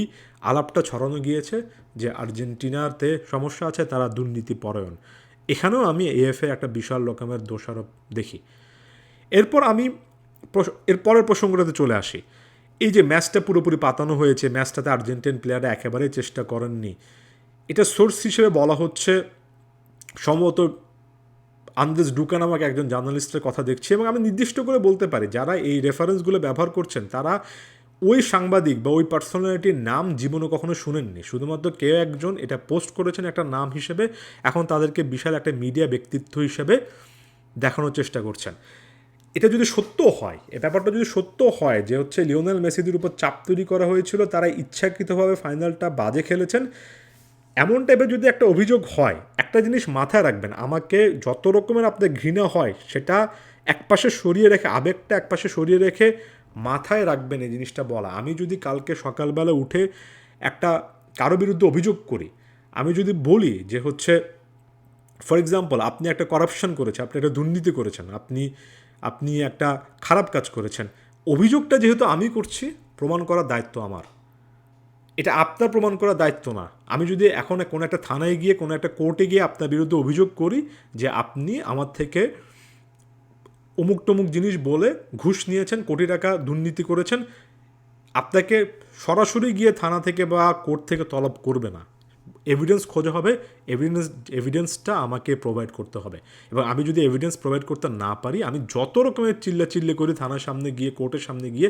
আলাপটা ছড়ানো গিয়েছে যে আর্জেন্টিনাতে সমস্যা আছে, তারা দুর্নীতিপরায়ণ। এখানেও আমি এএফএ একটা বিশাল রকমের দোষারোপ দেখি। এরপর আমি এরপরের প্রসঙ্গটাতে চলে আসি। এই যে ম্যাচটা পুরোপুরি পাতানো হয়েছে, ম্যাচটাতে আর্জেন্টিন প্লেয়াররা একেবারেই চেষ্টা করেননি, এটা সোর্স হিসেবে বলা হচ্ছে সম্ভবত আন্দেজ ডুকা নামক একজন জার্নালিস্টের কথা দেখছি। এবং আমি নির্দিষ্ট করে বলতে পারি যারা এই রেফারেন্সগুলো ব্যবহার করছেন তারা ওই সাংবাদিক বা ওই পার্সোনালিটির নাম জীবনে কখনো শুনেননি। শুধুমাত্র কেউ একজন এটা পোস্ট করেছেন একটা নাম হিসেবে, এখন তাদেরকে বিশাল একটা মিডিয়া ব্যক্তিত্ব হিসেবে দেখানোর চেষ্টা করছেন। এটা যদি সত্য হয়, এ ব্যাপারটা যদি সত্য হয় যে হচ্ছে লিওনেল মেসিদের উপর চাপ তৈরি করা হয়েছিল, তারা ইচ্ছাকৃতভাবে ফাইনালটা বাজে খেলেছেন, এমন টাইপের যদি একটা অভিযোগ হয়, একটা জিনিস মাথায় রাখবেন, আমাকে যত রকমের আপনার ঘৃণা হয় সেটা একপাশে সরিয়ে রেখে, আবেগটা একপাশে সরিয়ে রেখে মাথায় রাখবেন এই জিনিসটা বলা। আমি যদি কালকে সকালবেলা উঠে একটা কারো বিরুদ্ধে অভিযোগ করি, আমি যদি বলি যে হচ্ছে ফর এক্সাম্পল আপনি একটা করাপশন করেছেন, আপনি একটা দুর্নীতি করেছেন, আপনি একটা খারাপ কাজ করেছেন, অভিযোগটা যেহেতু আমি করছি, প্রমাণ করার দায়িত্ব আমার, এটা আপনার প্রমাণ করার দায়িত্ব না। আমি যদি এখন কোনো একটা থানায় গিয়ে, কোনো একটা কোর্টে গিয়ে আপনার বিরুদ্ধে অভিযোগ করি যে আপনি আমার থেকে অমুক টমুক জিনিস বলে ঘুষ নিয়েছেন, কোটি টাকা দুর্নীতি করেছেন, আপনাকে সরাসরি গিয়ে থানা থেকে বা কোর্ট থেকে তলব করবে না। এভিডেন্স খোঁজা হবে, এভিডেন্সটা আমাকে প্রোভাইড করতে হবে। এবং আমি যদি এভিডেন্স প্রোভাইড করতে না পারি, আমি যত রকমের চিল্লাচিল্লি করি থানার সামনে গিয়ে, কোর্টের সামনে গিয়ে,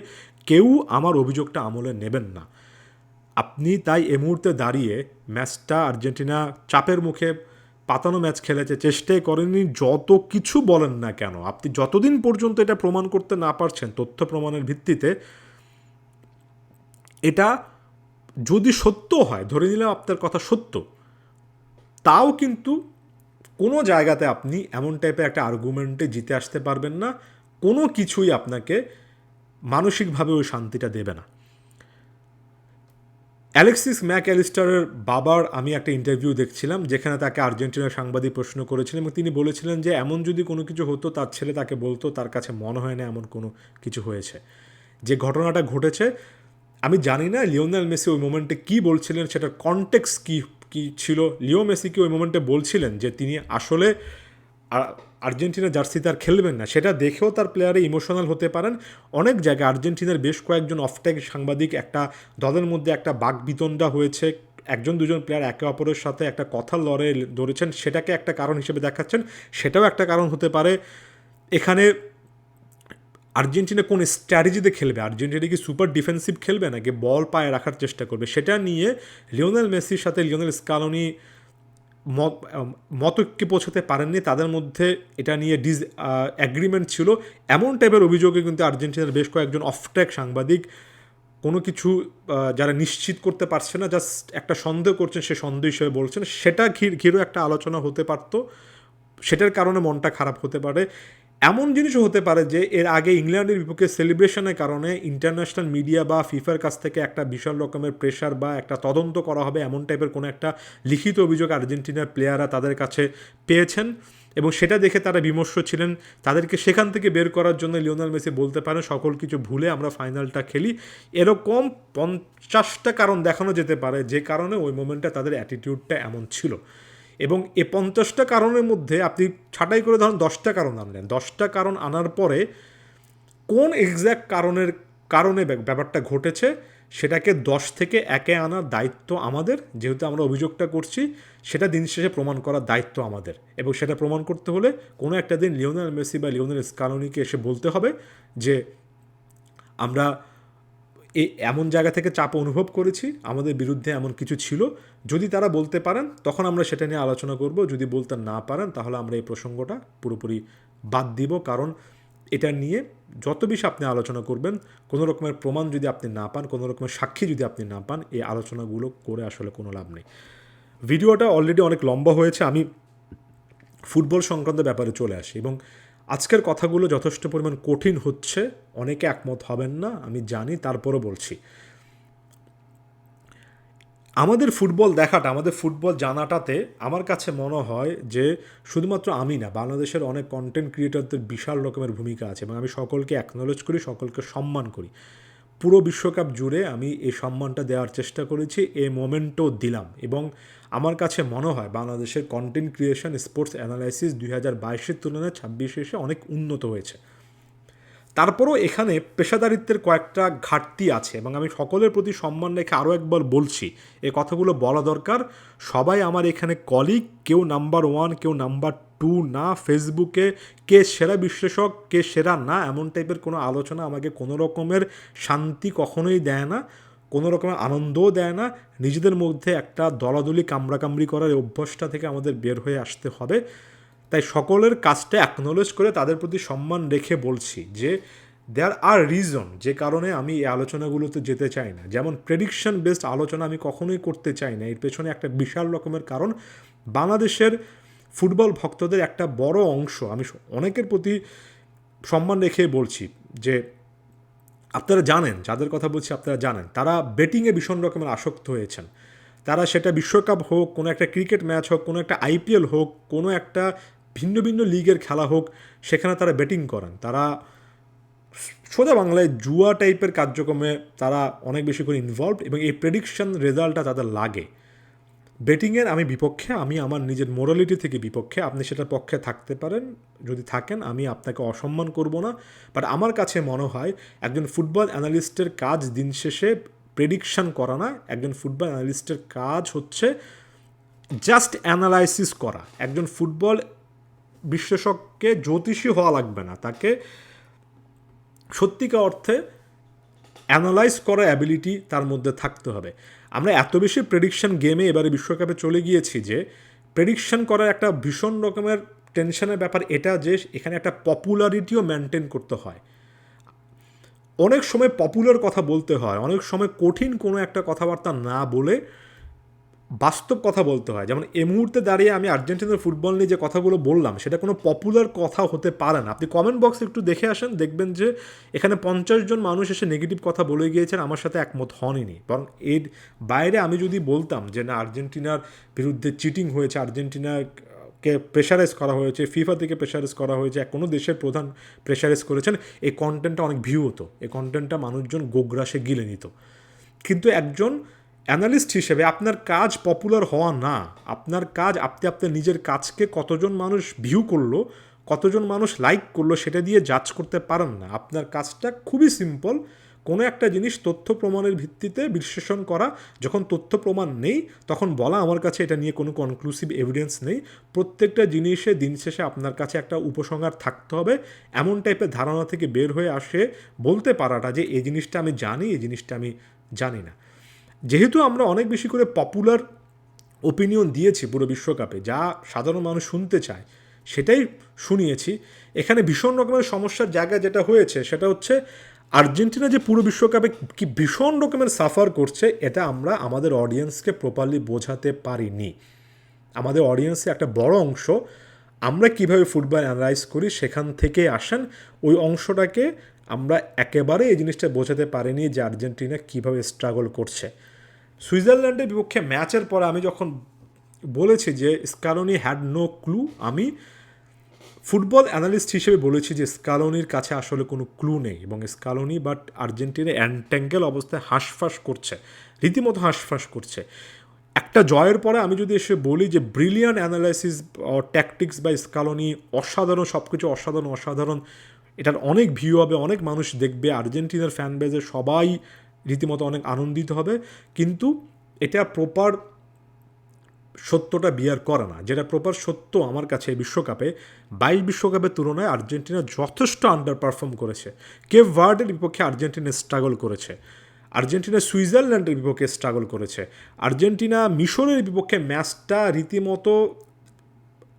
কেউ আমার অভিযোগটা আমলে নেবেন না। আপনি তাই এ মুহূর্তে দাঁড়িয়ে ম্যাচটা আর্জেন্টিনা চাপের মুখে পাতানো ম্যাচ খেলেছে, চেষ্টাই করেনি, যত কিছু বলেন না কেন, আপনি যতদিন পর্যন্ত এটা প্রমাণ করতে না পারছেন তথ্য প্রমাণের ভিত্তিতে, এটা যদি সত্য হয়, ধরে নিলাম আপনার কথা সত্য, তাও কিন্তু কোনো জায়গাতে আপনি এমন টাইপের একটা আর্গুমেন্টে জিতে আসতে পারবেন না। কোনো কিছুই আপনাকে মানসিকভাবে ওই শান্তিটা দেবে না। অ্যালেক্সিস ম্যাকঅ্যালিস্টারের বাবার আমি একটা ইন্টারভিউ দেখছিলাম, যেখানে তাকে আর্জেন্টিনার সাংবাদিক প্রশ্ন করেছিলেন এবং তিনি বলেছিলেন যে এমন যদি কোনো কিছু হতো, তার ছেলে তাকে বলতো তার কাছে মনে হয় না এমন কোনো কিছু হয়েছে। যে ঘটনাটা ঘটেছে, আমি জানি না লিওনেল মেসি ওই মোমেন্টে কী বলছিলেন, সেটার কনটেক্সট কী ছিল। লিও মেসি কি ওই মোমেন্টে বলছিলেন যে তিনি আসলে আর্জেন্টিনা জার্সিতে আর খেলবেন না, সেটা দেখেও তার প্লেয়ারে ইমোশনাল হতে পারেন। অনেক জায়গায় আর্জেন্টিনার বেশ কয়েকজন অফটাইক সাংবাদিক, একটা দলের মধ্যে একটা বাকবিতণ্ডা হয়েছে, একজন দুজন প্লেয়ার একে অপরের সাথে একটা কথা লড়াই ধরেছেন, সেটাকে একটা কারণ হিসেবে দেখাচ্ছেন, সেটাও একটা কারণ হতে পারে। এখানে আর্জেন্টিনা কোন স্ট্র্যাটেজিতে খেলবে, আর্জেন্টিনা কি সুপার ডিফেন্সিভ খেলবে নাকি বল পায়ে রাখার চেষ্টা করবে, সেটা নিয়ে লিওনেল মেসির সাথে লিওনেল স্কালোনি মতৈক্যে পৌঁছাতে পারেননি, তাদের মধ্যে এটা নিয়ে অ্যাগ্রিমেন্ট ছিল, এমন টাইপের অভিযোগে কিন্তু আর্জেন্টিনার বেশ কয়েকজন অফট্র্যাক সাংবাদিক কোনো কিছু যারা নিশ্চিত করতে পারছে না, জাস্ট একটা সন্দেহ করছেন, সে সন্দেহ হিসেবে বলছেন, সেটা ঘিরেও একটা আলোচনা হতে পারতো, সেটার কারণে মনটা খারাপ হতে পারে। এমন জিনিসও হতে পারে যে এর আগে ইংল্যান্ডের বিপক্ষে সেলিব্রেশনের কারণে ইন্টারন্যাশনাল মিডিয়া বা ফিফার কাছ থেকে একটা বিশাল রকমের প্রেশার বা একটা তদন্ত করা হবে, এমন টাইপের কোনো একটা লিখিত অভিযোগ আর্জেন্টিনার প্লেয়াররা তাদের কাছে পেয়েছেন, এবং সেটা দেখে তারা বিমর্ষ ছিলেন। তাদেরকে সেখান থেকে বের করার জন্য লিওনেল মেসি বলতে পারেন সকল কিছু ভুলে আমরা ফাইনালটা খেলি। এরকম 50টা কারণ দেখানো যেতে পারে যে কারণে ওই মোমেন্টে তাদের অ্যাটিটিউডটা এমন ছিল। এবং এই 50টা কারণের মধ্যে আপনি ছাঁটাই করে ধরুন 10টা কারণ আনলেন, 10টা কারণ আনার পরে কোন এক্স্যাক্ট কারণে ব্যাপারটা ঘটেছে সেটাকে 10 থেকে 1-এ আনার দায়িত্ব আমাদের, যেহেতু আমরা অভিযোগটা করছি, সেটা দিন শেষে প্রমাণ করার দায়িত্ব আমাদের। এবং সেটা প্রমাণ করতে হলে কোনো একটা দিন লিওনেল মেসি বা লিওনেল স্কালোনিকে এসে বলতে হবে যে আমরা এমন জায়গা থেকে চাপ অনুভব করেছি, আমাদের বিরুদ্ধে এমন কিছু ছিল। যদি তারা বলতে পারেন তখন আমরা সেটা নিয়ে আলোচনা করব, যদি বলতে না পারেন তাহলে আমরা এই প্রসঙ্গটা পুরোপুরি বাদ দিব। কারণ এটা নিয়ে যত বেশি আপনি আলোচনা করবেন, কোনো রকমের প্রমাণ যদি আপনি না পান, কোনো রকমের সাক্ষী যদি আপনি না পান, এই আলোচনাগুলো করে আসলে কোনো লাভ নেই। ভিডিওটা অলরেডি অনেক লম্বা হয়েছে, আমি ফুটবল সংক্রান্ত ব্যাপারে চলে আসি। এবং আজকের কথাগুলো যথেষ্ট পরিমাণ কঠিন হচ্ছে, অনেকে একমত হবেন না আমি জানি, তারপরও বলছি। আমাদের ফুটবল দেখাটা, আমাদের ফুটবল জানাটাতে আমার কাছে মনে হয় যে শুধুমাত্র আমি না, বাংলাদেশের অনেক কন্টেন্ট ক্রিয়েটরদের বিশাল রকমের ভূমিকা আছে, এবং আমি সকলকে অ্যাকনোলেজ করি, সকলকে সম্মান করি। পুরো বিশ্বকাপ জুড়ে আমি এই সম্মানটা দেওয়ার চেষ্টা করেছি, এই মোমেন্টও দিলাম। এবং আমার কাছে মনে হয় বাংলাদেশের কন্টেন্ট ক্রিয়েশন, স্পোর্টস অ্যানালাইসিস 2022-এর তুলনায় 26-এ এসে অনেক উন্নত হয়েছে। তারপরও এখানে পেশাদারিত্বের কয়েকটা ঘাটতি আছে, এবং আমি সকলের প্রতি সম্মান রেখে আরও একবার বলছি, এই কথাগুলো বলা দরকার। সবাই আমার এখানে কলিগ, কেউ নাম্বার 1, কেউ নাম্বার 2 না। ফেসবুকে কে সেরা বিশ্লেষক, কে সেরা না, এমন টাইপের কোনো আলোচনা আমাকে কোনো রকমের শান্তি কখনোই দেয় না, কোনো রকমের আনন্দও দেয় না। নিজেদের মধ্যে একটা দলাদলি কামড়াকামড়ি করার অভ্যাসটা থেকে আমাদের বের হয়ে আসতে হবে। তাই সকলের কাজটা অ্যাকনোলেজ করে তাদের প্রতি সম্মান রেখে বলছি যে দেয়ার আর রিজন যে কারণে আমি এই আলোচনাগুলোতে যেতে চাই না। যেমন প্রেডিকশন বেসড আলোচনা আমি কখনোই করতে চাই না, এর পেছনে একটা বিশাল রকমের কারণ। বাংলাদেশের ফুটবল ভক্তদের একটা বড় অংশ, আমি অনেকের প্রতি সম্মান রেখে বলছি যে আপনারা জানেন, যাদের কথা বলছি আপনারা জানেন, তারা বেটিংয়ে ভীষণ রকমের আসক্ত হয়েছেন। তারা সেটা বিশ্বকাপ হোক, কোনো একটা ক্রিকেট ম্যাচ হোক, কোনো একটা আইপিএল হোক, কোনো একটা ভিন্ন ভিন্ন লিগের খেলা হোক, সেখানে তারা ব্যাটিং করেন। তারা সোজা বাংলায় জুয়া টাইপের কার্যক্রমে তারা অনেক বেশি করে ইনভলভড, এবং এই প্রেডিকশন রেজাল্টটা তাদের লাগে। বেটিংয়ের আমি বিপক্ষে, আমি আমার নিজের মোরালিটি থেকে বিপক্ষে। আপনি সেটার পক্ষে থাকতে পারেন, যদি থাকেন আমি আপনাকে অসম্মান করব না। বাট আমার কাছে মনে হয় একজন ফুটবল অ্যানালিস্টের কাজ দিন শেষে প্রেডিকশন করা না। একজন ফুটবল অ্যানালিস্টের কাজ হচ্ছে জাস্ট অ্যানালাইসিস করা। একজন ফুটবল বিশ্লেষককে জ্যোতিষী হওয়া লাগবে না, তাকে সত্যিকার অর্থে অ্যানালাইজ করার অ্যাবিলিটি তার মধ্যে থাকতে হবে। আমরা এত বেশি প্রেডিকশন গেমে এবারে বিশ্বকাপে চলে গিয়েছি যে প্রেডিকশন করার একটা ভীষণ রকমের টেনশনের ব্যাপার এটা যে এখানে একটা পপুলারিটিও মেনটেন করতে হয়। অনেক সময় পপুলার কথা বলতে হয়, অনেক সময় কঠিন কোনো একটা কথাবার্তা না বলে বাস্তব কথা বলতে হয়। যেমন এই মুহূর্তে দাঁড়িয়ে আমি আর্জেন্টিনার ফুটবল নিয়ে যে কথাগুলো বললাম সেটা কোনো পপুলার কথা হতে পারে না। আপনি কমেন্ট বক্সে একটু দেখে আসেন, দেখবেন যে এখানে 50 জন মানুষ এসে নেগেটিভ কথা বলে গিয়েছেন, আমার সাথে একমত হনইনি। বরং এর বাইরে আমি যদি বলতাম যে না, আর্জেন্টিনার বিরুদ্ধে চিটিং হয়েছে, আর্জেন্টিনাকে প্রেশারাইজ করা হয়েছে, ফিফা থেকে প্রেশারাইজ করা হয়েছে, কোনো দেশের প্রধান প্রেশারাইজ করেছেন, এই কন্টেন্টটা অনেক ভিউ হতো, এই কন্টেন্টটা মানুষজন গোগ্রাসে গিলে নিত। কিন্তু একজন অ্যানালিস্ট হিসেবে আপনার কাজ পপুলার হওয়া না, আপনার কাজ আপনার নিজের কাজকে কতজন মানুষ ভিউ করলো, কতজন মানুষ লাইক করলো সেটা দিয়ে জাজ করতে পারেন না। আপনার কাজটা খুবই সিম্পল, কোনো একটা জিনিস তথ্য প্রমাণের ভিত্তিতে বিশ্লেষণ করা। যখন তথ্য প্রমাণ নেই তখন বলা আমার কাছে এটা নিয়ে কোনো কনক্লুসিভ এভিডেন্স নেই। প্রত্যেকটা জিনিসে দিন শেষে আপনার কাছে একটা উপসংহার থাকতে হবে, এমন টাইপের ধারণা থেকে বের হয়ে আসে বলতে পারাটা যে এই জিনিসটা আমি জানি, এই জিনিসটা আমি জানি না। যেহেতু আমরা অনেক বেশি করে পপুলার ওপিনিয়ন দিয়েছি পুরো বিশ্বকাপে, যা সাধারণ মানুষ শুনতে চায় সেটাই শুনিয়েছি। এখানে ভীষণ রকমের সমস্যার জায়গা যেটা হয়েছে সেটা হচ্ছে আর্জেন্টিনা যে পুরো বিশ্বকাপে কি ভীষণ রকমের সাফার করছে, এটা আমরা আমাদের অডিয়েন্সকে প্রপারলি বোঝাতে পারিনি। আমাদের অডিয়েন্সে একটা বড় অংশ আমরা কিভাবে ফুটবল অ্যানালাইজ করি সেখান থেকে আসেন, ওই অংশটাকে আমরা একেবারে এই জিনিসটা বোঝাতে পারিনি যে আর্জেন্টিনা কীভাবে স্ট্রাগল করছে। সুইজারল্যান্ডের বিপক্ষে ম্যাচের পর আমি যখন বলেছি যে স্কালোনি হ্যাড নো ক্লু, আমি ফুটবল অ্যানালিস্ট হিসেবে বলেছি যে স্কালোনির কাছে আসলে কোনো ক্লু নেই, এবং স্কালোনি বাট আর্জেন্টিনা অ্যান্ট্যাঙ্গেল অবস্থায় হাঁসফাঁস করছে, রীতিমতো হাঁসফাঁস করছে। একটা জয়ের পরে আমি যদি এসে বলি যে brilliant analysis tactics by Scaloni, অসাধারণ, সব কিছু অসাধারণ অসাধারণ, এটার অনেক ভিউ হবে, অনেক মানুষ দেখবে, আর্জেন্টিনার ফ্যান বেজে সবাই রীতিমতো অনেক আনন্দিত হবে, কিন্তু এটা প্রপার সত্যটা বিয়ার করে না। যেটা প্রপার সত্য আমার কাছে বিশ্বকাপে 22 বিশ্বকাপের তুলনায় আর্জেন্টিনা যথেষ্ট আন্ডার পারফর্ম করেছে। কেপ ভার্ডের বিপক্ষে আর্জেন্টিনা স্ট্রাগল করেছে, আর্জেন্টিনা সুইজারল্যান্ডের বিপক্ষে স্ট্রাগল করেছে, আর্জেন্টিনা মিশরের বিপক্ষে ম্যাচটা রীতিমতো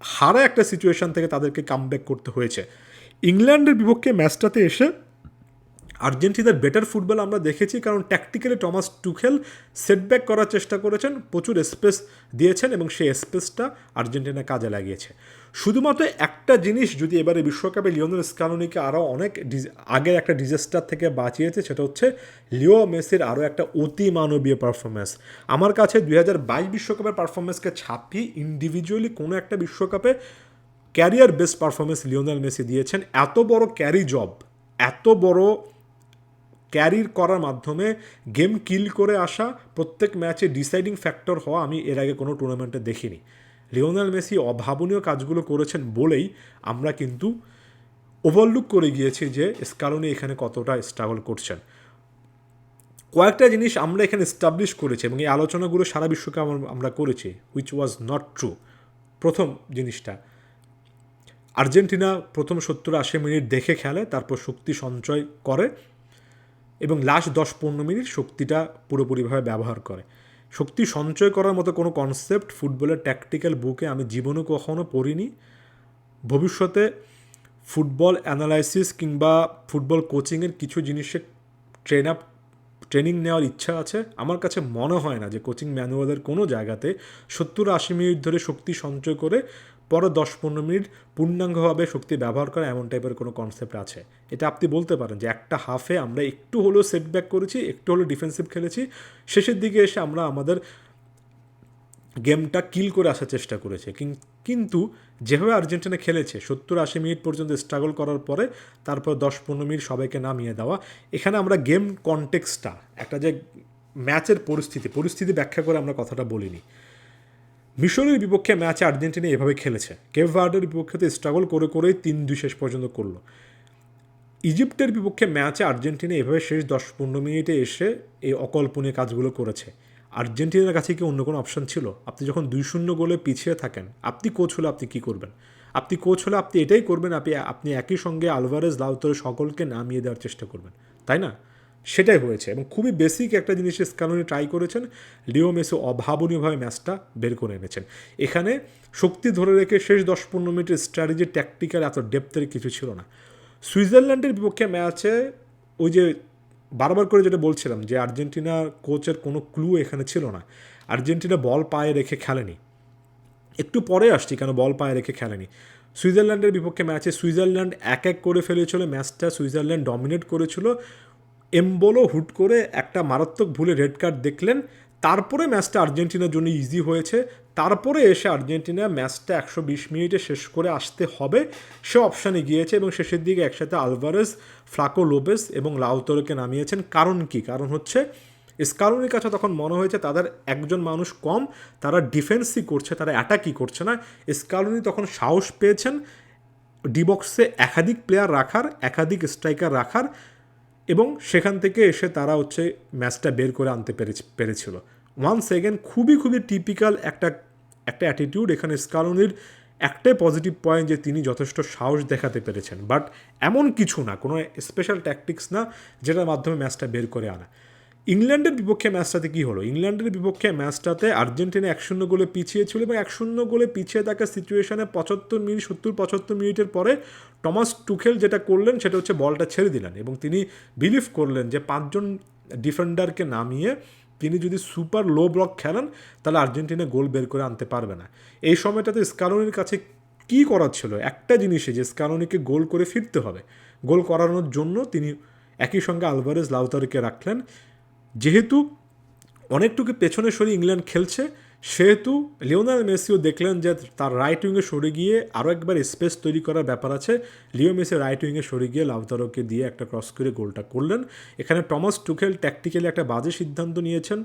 হারা একটা সিচুয়েশান থেকে তাদেরকে কামব্যাক করতে হয়েছে। ইংল্যান্ডের বিপক্ষে ম্যাচটাতে এসে আর্জেন্টিনার বেটার ফুটবল আমরা দেখেছি, কারণ ট্যাকটিক্যালি টমাস টুখেল সেটব্যাক করার চেষ্টা করেছেন, প্রচুর স্পেস দিয়েছেন এবং সেই স্পেসটা আর্জেন্টিনা কাজে লাগিয়েছে। শুধুমাত্র একটা জিনিস যদি এবারে বিশ্বকাপে লিওনেল স্কালোনিকে আরও অনেক আগের একটা ডিজাস্টার থেকে বাঁচিয়েছে, সেটা হচ্ছে লিও মেসির আরও একটা অতি মানবীয় পারফরমেন্স। আমার কাছে 2022 বিশ্বকাপের পারফরমেন্সকে ছাপিয়ে ইন্ডিভিজুয়ালি কোনো একটা বিশ্বকাপে career best performance Lionel Messi দিয়েছেন। এত বড় ক্যারি জব, এত বড় ক্যারির করার মাধ্যমে গেম কিল করে আসা, প্রত্যেক ম্যাচে ডিসাইডিং ফ্যাক্টর হওয়া আমি এর আগে কোনো টুর্নামেন্টে দেখিনি। লিওনেল মেসি অভাবনীয় কাজগুলো করেছেন বলেই আমরা কিন্তু ওভারলুক করে গিয়েছি যে স্কালোনি এখানে কতটা স্ট্রাগল করছেন। কয়েকটা জিনিস আমরা এখানে এস্টাবলিশ করেছি এবং এই আলোচনাগুলো সারা বিশ্বকে আমরা করেছি, হুইচ ওয়াজ নট ট্রু। প্রথম জিনিসটা, আর্জেন্টিনা প্রথম 70-80 মিনিট দেখে খেলে, তারপর শক্তি সঞ্চয় করে এবং লাস্ট 10-15 মিনিট শক্তিটা পুরোপুরিভাবে ব্যবহার করে। শক্তি সঞ্চয় করার মতো কোনো কনসেপ্ট ফুটবলের ট্যাকটিক্যাল বুকে আমি জীবনে কখনো পড়িনি। ভবিষ্যতে ফুটবল অ্যানালাইসিস কিংবা ফুটবল কোচিংয়ের কিছু জিনিসের ট্রেনিং নেওয়ার ইচ্ছা আছে। আমার কাছে মনে হয় না যে কোচিং ম্যানুয়ালের কোনো জায়গাতে 70-80 মিনিট ধরে শক্তি সঞ্চয় করে পরে 10-15 মিনিট পূর্ণাঙ্গভাবে শক্তি ব্যবহার করা এমন টাইপের কোনো কনসেপ্ট আছে। এটা আপনি বলতে পারেন যে একটা হাফে আমরা একটু হলেও সেটব্যাক করেছি, একটু হলেও ডিফেন্সিভ খেলেছি, শেষের দিকে এসে আমরা আমাদের গেমটা কিল করে আসার চেষ্টা করেছে। কিন্তু যেভাবে আর্জেন্টিনা খেলেছে 70-80 মিনিট পর্যন্ত স্ট্রাগল করার পরে তারপর 10-15 মিনিট সবাইকে নামিয়ে দেওয়া, এখানে আমরা গেম কনটেক্সটটা, একটা যে ম্যাচের পরিস্থিতি ব্যাখ্যা করে আমরা কথাটা বলিনি। মিশরের বিপক্ষে ম্যাচে আর্জেন্টিনা এভাবে খেলেছে, কেপ ভার্ডের বিপক্ষে তো স্ট্রাগল করে করেই 3-2 শেষ পর্যন্ত করলো। ইজিপ্টের বিপক্ষে ম্যাচে আর্জেন্টিনা এভাবে শেষ 10-15 মিনিটে এসে এই অকল্পনীয় কাজগুলো করেছে। আর্জেন্টিনার কাছে কি অন্য কোনো অপশান ছিল? আপনি যখন 2-0 গোলে পিছিয়ে থাকেন, আপনি কোচ হলে আপনি কী করবেন? আপনি কোচ হলে আপনি এটাই করবেন, আপনি একই সঙ্গে আলভারেজ, লাউতারো সকলকে নামিয়ে দেওয়ার চেষ্টা করবেন, তাই না? সেটাই হয়েছে এবং খুবই বেসিক একটা জিনিস স্কালোনি ট্রাই করেছেন। লিও মেসি অভাবনীয়ভাবে ম্যাচটা বের করে এনেছেন। এখানে শক্তি ধরে রেখে শেষ 10-15 মিনিটের স্ট্র্যাটেজি, ট্যাকটিক্যাল এত ডেপথের কিছু ছিল না। সুইজারল্যান্ডের বিপক্ষে ম্যাচে ওই যে বারবার করে যেটা বলছিলাম যে আর্জেন্টিনার কোচের কোনো ক্লু এখানে ছিল না। আর্জেন্টিনা বল পায়ে রেখে খেলেনি, একটু পরে আসছি কেন বল পায়ে রেখে খেলেনি। সুইজারল্যান্ডের বিপক্ষে ম্যাচে সুইজারল্যান্ড 1-1 করে ফেলেছিল, ম্যাচটা সুইজারল্যান্ড ডমিনেট করেছিল। এমবোলো হুট করে একটা মারাত্মক ভুলে রেড কার্ড দেখলেন, তারপরে ম্যাচটা আর্জেন্টিনার জন্য ইজি হয়েছে। তারপরে এসে আর্জেন্টিনা ম্যাচটা 120 মিনিটে শেষ করে আসতে হবে সে অপশানে গিয়েছে এবং শেষের দিকে একসাথে আলভারেজ, ফ্লাকো লোপেজ এবং লাউতারোকে নামিয়েছেন। কারণ কি? কারণ হচ্ছে স্কালোনির কাছে তখন মনে হয়েছে তাদের একজন মানুষ কম, তারা ডিফেন্সই করছে, তারা অ্যাটাকই করছে না। স্কালোনি তখন সাহস পেয়েছেন ডিবক্সে একাধিক প্লেয়ার রাখার, একাধিক স্ট্রাইকার রাখার, এবং সেখান থেকে এসে তারা ম্যাচটা বের করে আনতে পেরেছিল। ওয়ান্স এগেন খুবই টিপিক্যাল একটা অ্যাটিটিউড এখানে স্কালোনির। একটাই পজিটিভ পয়েন্ট যে তিনি যথেষ্ট সাহস দেখাতে পেরেছেন, বাট এমন কিছু না, কোনো স্পেশাল ট্যাকটিক্স না যেটার মাধ্যমে ম্যাচটা বের করে আনা। ইংল্যান্ডের বিপক্ষে ম্যাচটাতে কী হলো? ইংল্যান্ডের বিপক্ষে ম্যাচটাতে আর্জেন্টিনা 1-0 গোলে পিছিয়ে ছিল এবং 1-0 গোলে পিছিয়ে থাকা সিচুয়েশনে 75 মিনিটের পরে টমাস টুখেল যেটা করলেন সেটা হচ্ছে বলটা ছেড়ে দিলেন এবং তিনি বিলিভ করলেন যে 5জন ডিফেন্ডারকে নামিয়ে তিনি যদি সুপার লো ব্লক খেলেন তাহলে আর্জেন্টিনা গোল বের করে আনতে পারবে না। এই সময়টাতে স্কালোনির কাছে কী করার ছিল? একটা জিনিসে যে স্কালোনিকে গোল করে ফিরতে হবে। গোল করানোর জন্য তিনি একই সঙ্গে আলভারেজ লাউতারোকে রাখলেন। যেহেতু অনেকটুকু পেছনে সরিয়ে ইংল্যান্ড খেলছে সেহেতু লিওনেল মেসিও দেখলেন যে তার রাইট উইংয়ে সরে গিয়ে আরও একবার স্পেস তৈরি করার ব্যাপার আছে। লিও মেসি রাইট উইংয়ে সরে গিয়ে লাউতারোকে দিয়ে একটা ক্রস করে গোলটা করলেন। এখানে টমাস টুখেল ট্যাকটিক্যালি একটা বাজে সিদ্ধান্ত নিয়েছেন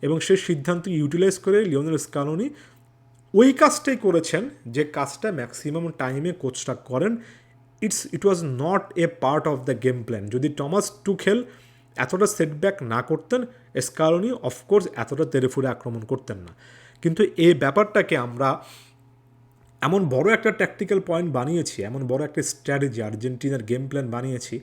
এবং সেই সিদ্ধান্ত ইউটিলাইজ করে লিওনেল স্কালোনি ওই কাজটাই করেছেন যে কাজটা ম্যাক্সিমাম টাইমে কোচটা করেন। It was not a part of the game plan. যদি টমাস টুখেল এতটা সেটব্যাক না করতেন স্কালোনি অফকোর্স এতটা তেরেফুরে আক্রমণ করতেন না। কিন্তু এই ব্যাপারটাকে আমরা এমন বড় একটা ট্যাকটিক্যাল পয়েন্ট বানিয়েছি, এমন বড় একটা স্ট্র্যাটেজি আর্জেন্টিনার গেম প্ল্যান বানিয়েছি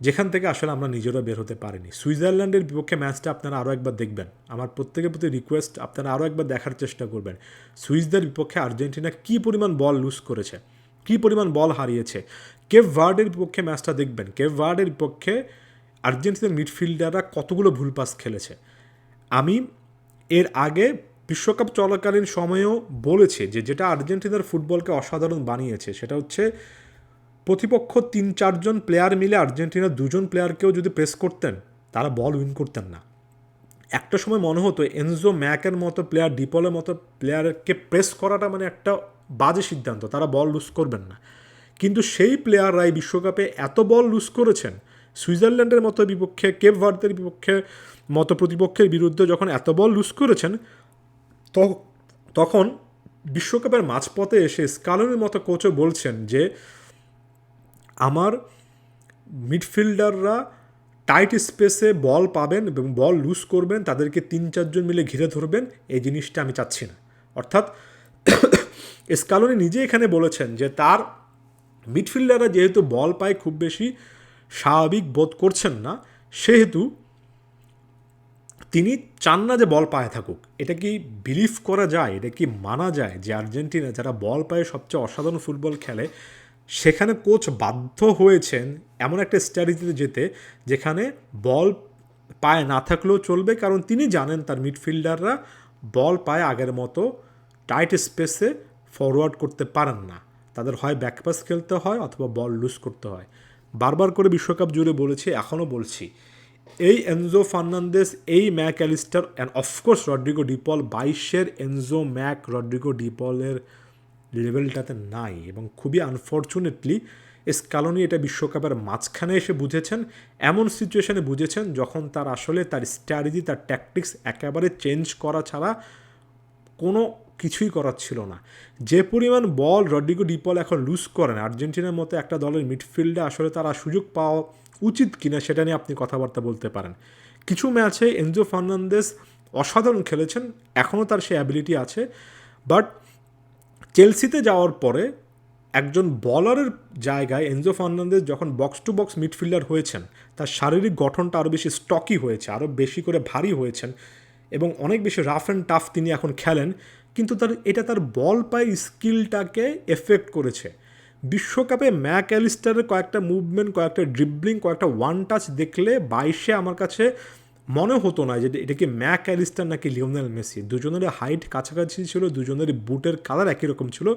যেখান থেকে আসলে আমরা নিজেরা বের হতে পারিনি। সুইজারল্যান্ডের বিপক্ষে ম্যাচটা আপনারা আরও একবার দেখবেন। আমার প্রত্যেকের প্রতি রিকোয়েস্ট, আপনারা আরও একবার দেখার চেষ্টা করবেন সুইসদের বিপক্ষে আর্জেন্টিনা কী পরিমাণ বল লুজ করেছে, কী পরিমাণ বল হারিয়েছে। কেপ ভার্ডের বিপক্ষে ম্যাচটা দেখবেন, কেপ ভার্ডের বিপক্ষে আর্জেন্টিনার মিডফিল্ডাররা কতগুলো ভুল পাস খেলেছে। আমি এর আগে বিশ্বকাপ চলাকালীন সময়েও বলেছি যে যেটা আর্জেন্টিনার ফুটবলকে অসাধারণ বানিয়েছে সেটা হচ্ছে প্রতিপক্ষ 3-4জন প্লেয়ার মিলে আর্জেন্টিনার 2জন প্লেয়ারকেও যদি প্রেস করতেন তারা বল উইন করতেন না। একটা সময় মনে হতো এনজো ম্যাকের মতো প্লেয়ার, ডিপলের মতো প্লেয়ারকে প্রেস করাটা মানে একটা বাজে সিদ্ধান্ত, তারা বল লুজ করবেন না। কিন্তু সেই প্লেয়াররাই বিশ্বকাপে এত বল লুজ করেছেন। সুইজারল্যান্ডের মতো বিপক্ষে, কেপ ভার্দের বিপক্ষে মতো প্রতিপক্ষের বিরুদ্ধে যখন এত বল লুজ করেছেন তখন বিশ্বকাপের মাঝপথে এসে স্কালোনির মতো কোচও বলছেন যে আমার মিডফিল্ডাররা টাইট স্পেসে বল পাবেন এবং বল লুজ করবেন, তাদেরকে 3-4জন মিলে ঘিরে ধরবেন, এই জিনিসটা আমি চাচ্ছি না। অর্থাৎ স্কালোনি নিজে এখানে বলেছেন যে তার মিডফিল্ডাররা যেহেতু বল পায় খুব বেশি স্বাভাবিক বোধ করছেন না, সেহেতু তিনি চান না যে বল পায়ে থাকুক। এটা কি বিলিভ করা যায়, এটা কি মানা যায় যে আর্জেন্টিনা যারা বল পায়ে সবচেয়ে অসাধারণ ফুটবল খেলে সেখানে কোচ বাধ্য হয়েছেন এমন একটা স্ট্র্যাটেজিতে যেতে যেখানে বল পায়ে না থাকলেও চলবে, কারণ তিনি জানেন তার মিডফিল্ডাররা বল পায়ে আগের মতো টাইট স্পেসে ফরওয়ার্ড করতে পারেন না, তাদের হয় ব্যাকপাস খেলতে হয় অথবা বল লুজ করতে হয়। বারবার করে বিশ্বকাপ জুড়ে বলেছি, এখনও বলছি, এই এনজো ফার্নান্দেস, এই Mac Allister and of course Rodrigo De Paul 22-এর এনজো ম্যাক রড্রিগো ডিপলের লেভেলটাতে নাই এবং খুবই আনফর্চুনেটলি স্কালোনি এটা বিশ্বকাপের মাঝখানে এসে বুঝেছেন, এমন সিচুয়েশনে বুঝেছেন যখন তার আসলে তার স্ট্র্যাটেজি, তার ট্যাকটিক্স একেবারে চেঞ্জ করা ছাড়া কোনো কিছুই করার ছিল না। যে পরিমাণ বল রড্রিগো ডিপল এখন লুজ করেন আর্জেন্টিনার মতো একটা দলের মিডফিল্ডে আসলে তারা সুযোগ পাওয়া উচিত কিনা সেটা নিয়ে আপনি কথাবার্তা বলতে পারেন। কিছু ম্যাচে এনজো ফার্নান্দেস অসাধারণ খেলেছেন, এখনও তার সেই অ্যাবিলিটি আছে, বাট চেলসিতে যাওয়ার পরে একজন বলারের জায়গায় এনজো ফার্নান্দেস যখন বক্স টু বক্স মিডফিল্ডার হয়েছেন তার শারীরিক গঠনটা আরও বেশি স্টকি হয়েছে, আরও বেশি করে ভারী হয়েছেন এবং অনেক বেশি রাফ অ্যান্ড টাফ তিনি এখন খেলেন, কিন্তু এটা তার বল পায়ের স্কিলটাকে এফেক্ট করেছে। বিশ্বকাপে ম্যাক অ্যালিস্টারের কয়েকটা মুভমেন্ট, কয়েকটা ড্রিবলিং, কয়েকটা ওয়ান টাচ দেখলে 22-এ আমার কাছে মনে হতো না যে এটা কি ম্যাক অ্যালিস্টার নাকি লিওনেল মেসি। দুজনেরই হাইট কাছাকাছি ছিল, দুজনেরই বুটের কালার একই রকম ছিল।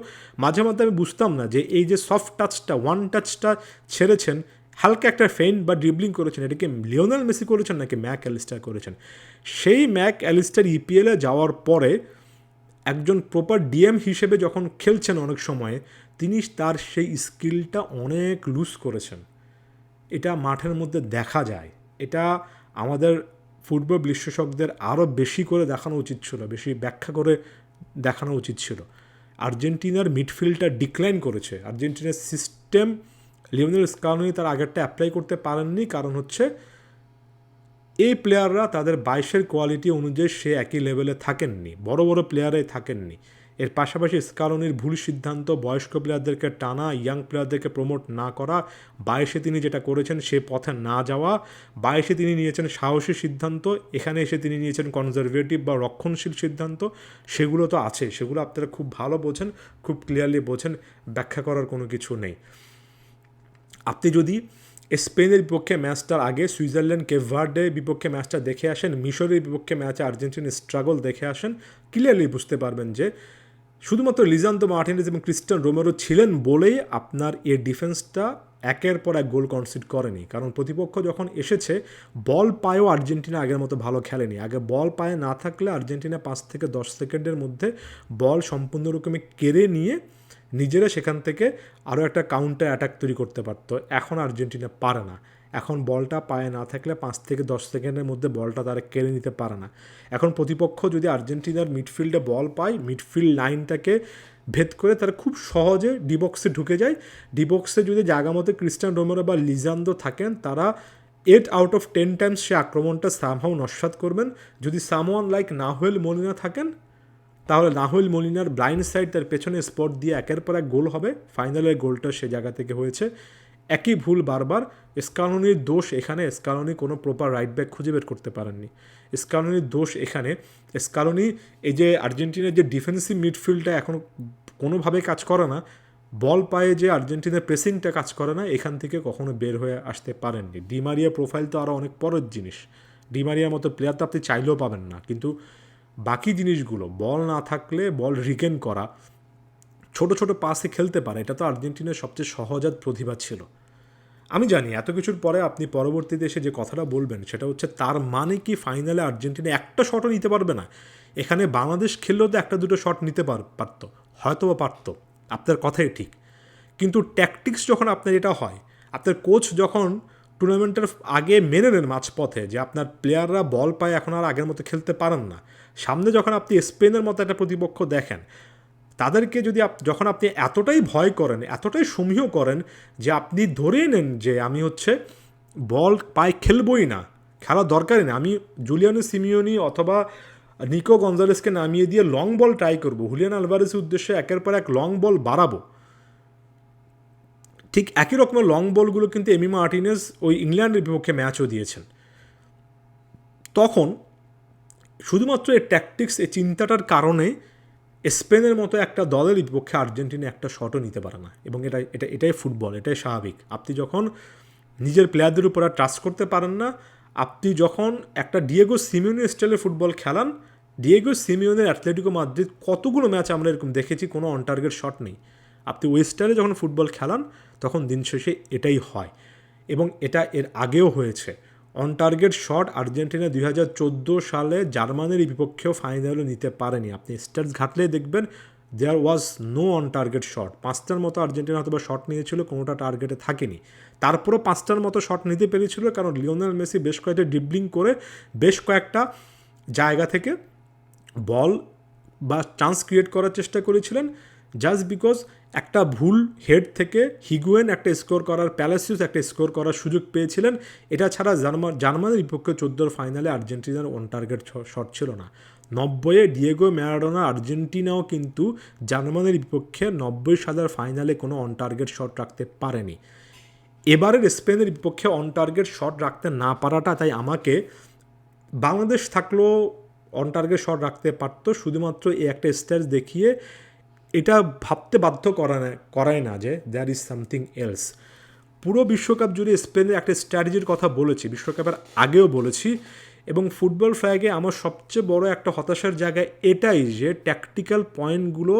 মাঝে মাঝে আমি বুঝতাম না যে এই যে সফট টাচটা, ওয়ান টাচটা ছেড়েছেন, হালকা একটা ফেইন্ট বা ড্রিবলিং করেছেন, এটা কি লিওনেল মেসি করেছেন নাকি ম্যাক অ্যালিস্টার করেছেন। সেই ম্যাক অ্যালিস্টার ইপিএলে যাওয়ার পরে একজন প্রপার ডিএম হিসেবে যখন খেলছেন অনেক সময়ে তিনি তার সেই স্কিলটা অনেক লুজ করেছেন। এটা মাঠের মধ্যে দেখা যায়। এটা আমাদের ফুটবল বিশ্লেষকদের আরও বেশি করে দেখানো উচিত ছিল, বেশি ব্যাখ্যা করে দেখানো উচিত ছিল। আর্জেন্টিনার মিডফিল্ডটা ডিক্লাইন করেছে। আর্জেন্টিনার সিস্টেম লিওনেল স্কালোনি তার আগেরটা অ্যাপ্লাই করতে পারেননি, কারণ হচ্ছে এই প্লেয়াররা তাদের 22-এর কোয়ালিটি অনুযায়ী সে একই লেভেলে থাকেননি, বড় বড় প্লেয়ারাই থাকেননি এর পাশাপাশি স্কালোনির ভুল সিদ্ধান্ত, বয়স্ক প্লেয়ারদেরকে টানা, ইয়াং প্লেয়ারদেরকে প্রমোট না করা, 22-এ তিনি যেটা করেছেন সে পথে না যাওয়া, 22-এ তিনি নিয়েছেন সাহসী সিদ্ধান্ত, এখানে এসে তিনি নিয়েছেন কনজারভেটিভ বা রক্ষণশীল সিদ্ধান্ত, সেগুলো তো আছে, সেগুলো আপনারা খুব ভালো বোঝেন, খুব ক্লিয়ারলি বোঝেন, ব্যাখ্যা করার কোনো কিছু নেই। আপনি যদি স্পেনের বিপক্ষে ম্যাচটার আগে সুইজারল্যান্ড কেপ ভার্ডের বিপক্ষে ম্যাচটা দেখে আসেন, মিশরের বিপক্ষে ম্যাচে আর্জেন্টিনার স্ট্রাগল দেখে আসেন, ক্লিয়ারলি বুঝতে পারবেন যে শুধুমাত্র লিজান্দ্রো মার্টিনেজ এবং ক্রিস্টিয়ান রোমেরো ছিলেন বলেই আপনার এই ডিফেন্সটা একের পর এক গোল কনসিড করেনি। কারণ প্রতিপক্ষ যখন এসেছে বল পায়েও আর্জেন্টিনা আগের মতো ভালো খেলেনি। আগে বল পায়ে না থাকলে আর্জেন্টিনা 5 থেকে 10 সেকেন্ডের মধ্যে বল সম্পূর্ণরকমে কেড়ে নিয়ে নিজেরা সেখান থেকে আরও একটা কাউন্টার অ্যাটাক তৈরি করতে পারত। এখন আর্জেন্টিনা পারে না। এখন বলটা পায়ে না থাকলে 5 থেকে 10 সেকেন্ডের মধ্যে বলটা তারা কেড়ে নিতে পারে না। এখন প্রতিপক্ষ যদি আর্জেন্টিনার মিডফিল্ডে বল পায়, মিডফিল্ড লাইনটাকে ভেদ করে তারা খুব সহজে ডিবক্সে ঢুকে যায়। ডিবক্সে যদি জায়গা মতো ক্রিস্টিয়ান রোমেরো বা লিজান্দ্রো থাকেন, তারা 8 আউট অফ 10 টাইমস সে আক্রমণটা সামহাও নস্যাৎ করবেন। যদি সামওয়ান লাইক নাহুয়েল মলিনা থাকেন, তাহলে নাহুয়েল মলিনার ব্লাইন্ড সাইড তার পেছনে স্পট দিয়ে একের পর এক গোল হবে। ফাইনালের গোলটা সে জায়গা থেকে হয়েছে। একই ভুল বারবার। স্কালোনির দোষ এখানে, স্কালোনি কোনো প্রপার রাইট ব্যাক খুঁজে বের করতে পারেননি। স্কালোনির দোষ এখানে, স্কালোনি এই যে আর্জেন্টিনার যে ডিফেন্সিভ মিডফিল্ডটা এখন কোনোভাবে কাজ করে না, বল পায়ে যে আর্জেন্টিনার প্রেসিংটা কাজ করে না, এখান থেকে কখনো বের হয়ে আসতে পারেননি। ডিমারিয়া প্রোফাইল তো আরও অনেক পরের জিনিস। ডিমারিয়ার মতো প্লেয়ার তো আপনি চাইলেও পাবেন না। কিন্তু বাকি জিনিসগুলো, বল না থাকলে বল রিগেন করা, ছোট ছোট পাসে খেলতে পারে, এটা তো আর্জেন্টিনার সবচেয়ে সহজাত প্রতিভা ছিল। আমি জানি এত কিছুর পরে আপনি পরবর্তীতে এসে যে কথাটা বলবেন সেটা হচ্ছে তার মানে কি ফাইনালে আর্জেন্টিনা একটা শটও নিতে পারবে না? এখানে বাংলাদেশ খেললেও তো একটা দুটো শট নিতে পারতো, হয়তো বা পারতো, আপনার কথাই ঠিক। কিন্তু ট্যাকটিক্স যখন আপনার এটা হয়, আপনার কোচ যখন টুর্নামেন্টের আগে মেনে নেন মাঝপথে যে আপনার প্লেয়াররা বল পায় এখন আর আগের মতো খেলতে পারেন না, সামনে যখন আপনি স্পেনের মতো একটা প্রতিপক্ষ দেখেন, তাদেরকে যদি যখন আপনি এতটাই ভয় করেন, এতটাই সমীহ করেন যে আপনি ধরেই নেন যে আমি হচ্ছে বল পায়ে খেলবই না, খেলা দরকারই না, আমি জুলিয়ানো সিমিওনি অথবা নিকো গঞ্জালেসকে নামিয়ে দিয়ে লং বল ট্রাই করবো, হুলিয়ান আলভারেজের উদ্দেশ্যে একের পর এক লং বল বাড়াবো। ঠিক একই রকমের লং বলগুলো কিন্তু এমি মার্টিনেজ ওই ইংল্যান্ডের বিপক্ষে ম্যাচও দিয়েছেন। তখন শুধুমাত্র এই ট্যাকটিক্স, এই চিন্তাটার কারণে স্পেনের মতো একটা দলের বিপক্ষে আর্জেন্টিনা একটা শটও নিতে পারে না। এবং এটাই ফুটবল, এটাই স্বাভাবিক। আপনি যখন নিজের প্লেয়ারদের উপর আর ট্রাস্ট করতে পারেন না, আপনি যখন একটা ডিয়েগো সিমিওনে স্টাইলের ফুটবল খেলান, ডিয়েগো সিমিওনের অ্যাথলেটিকো মাদ্রিদ কতগুলো ম্যাচ আমরা এরকম দেখেছি, কোনো অন টার্গেট শট নেই। আপনি ওই স্টাইলে যখন ফুটবল খেলান তখন দিন শেষে এটাই হয়, এবং এটা এর আগেও হয়েছে। অন টার্গেট শট আর্জেন্টিনা 2014 সালে জার্মানির বিপক্ষেও ফাইনালও নিতে পারেনি। আপনি স্ট্যাটস ঘাটলেই দেখবেন there was no on target shot. 5টার মতো আর্জেন্টিনা হয়তো বা শট নিয়েছিল, কোনোটা টার্গেটে থাকেনি। তারপরও 5টার মতো শট নিতে পেরেছিল, কারণ লিওনেল মেসি বেশ কয়েকটা ড্রিবলিং করে বেশ কয়েকটা জায়গা থেকে বল বা চান্স ক্রিয়েট করার চেষ্টা করেছিলেন। জাস্ট বিকজ একটা ভুল হেড থেকে হিগুয়েন একটা স্কোর করার, প্যালাসিউস একটা স্কোর করার সুযোগ পেয়েছিলেন। এটা ছাড়া জার্মানির বিপক্ষে 14 ফাইনালে আর্জেন্টিনার অন টার্গেট শট ছিল না। 90-এ ডিয়েগো ম্যারাডোনা আর্জেন্টিনাও কিন্তু জার্মানির বিপক্ষে 90 সালের ফাইনালে কোনো অন টার্গেট শট রাখতে পারেনি। এবারের স্পেনের বিপক্ষে অন টার্গেট শট রাখতে না পারাটা, তাই আমাকে বাংলাদেশ থাকলেও অন টার্গেট শট রাখতে পারতো, শুধুমাত্র এই একটা স্ট্যাটস দেখিয়ে এটা ভাবতে বাধ্য করায় না যে দ্যার ইজ সামথিং এলস। পুরো বিশ্বকাপ জুড়ে স্পেনের একটা স্ট্র্যাটেজির কথা বলেছি, বিশ্বকাপের আগেও বলেছি, এবং ফুটবল ফ্ল্যাগে আমার সবচেয়ে বড় একটা হতাশার জায়গা এটাই যে ট্যাকটিক্যাল পয়েন্টগুলো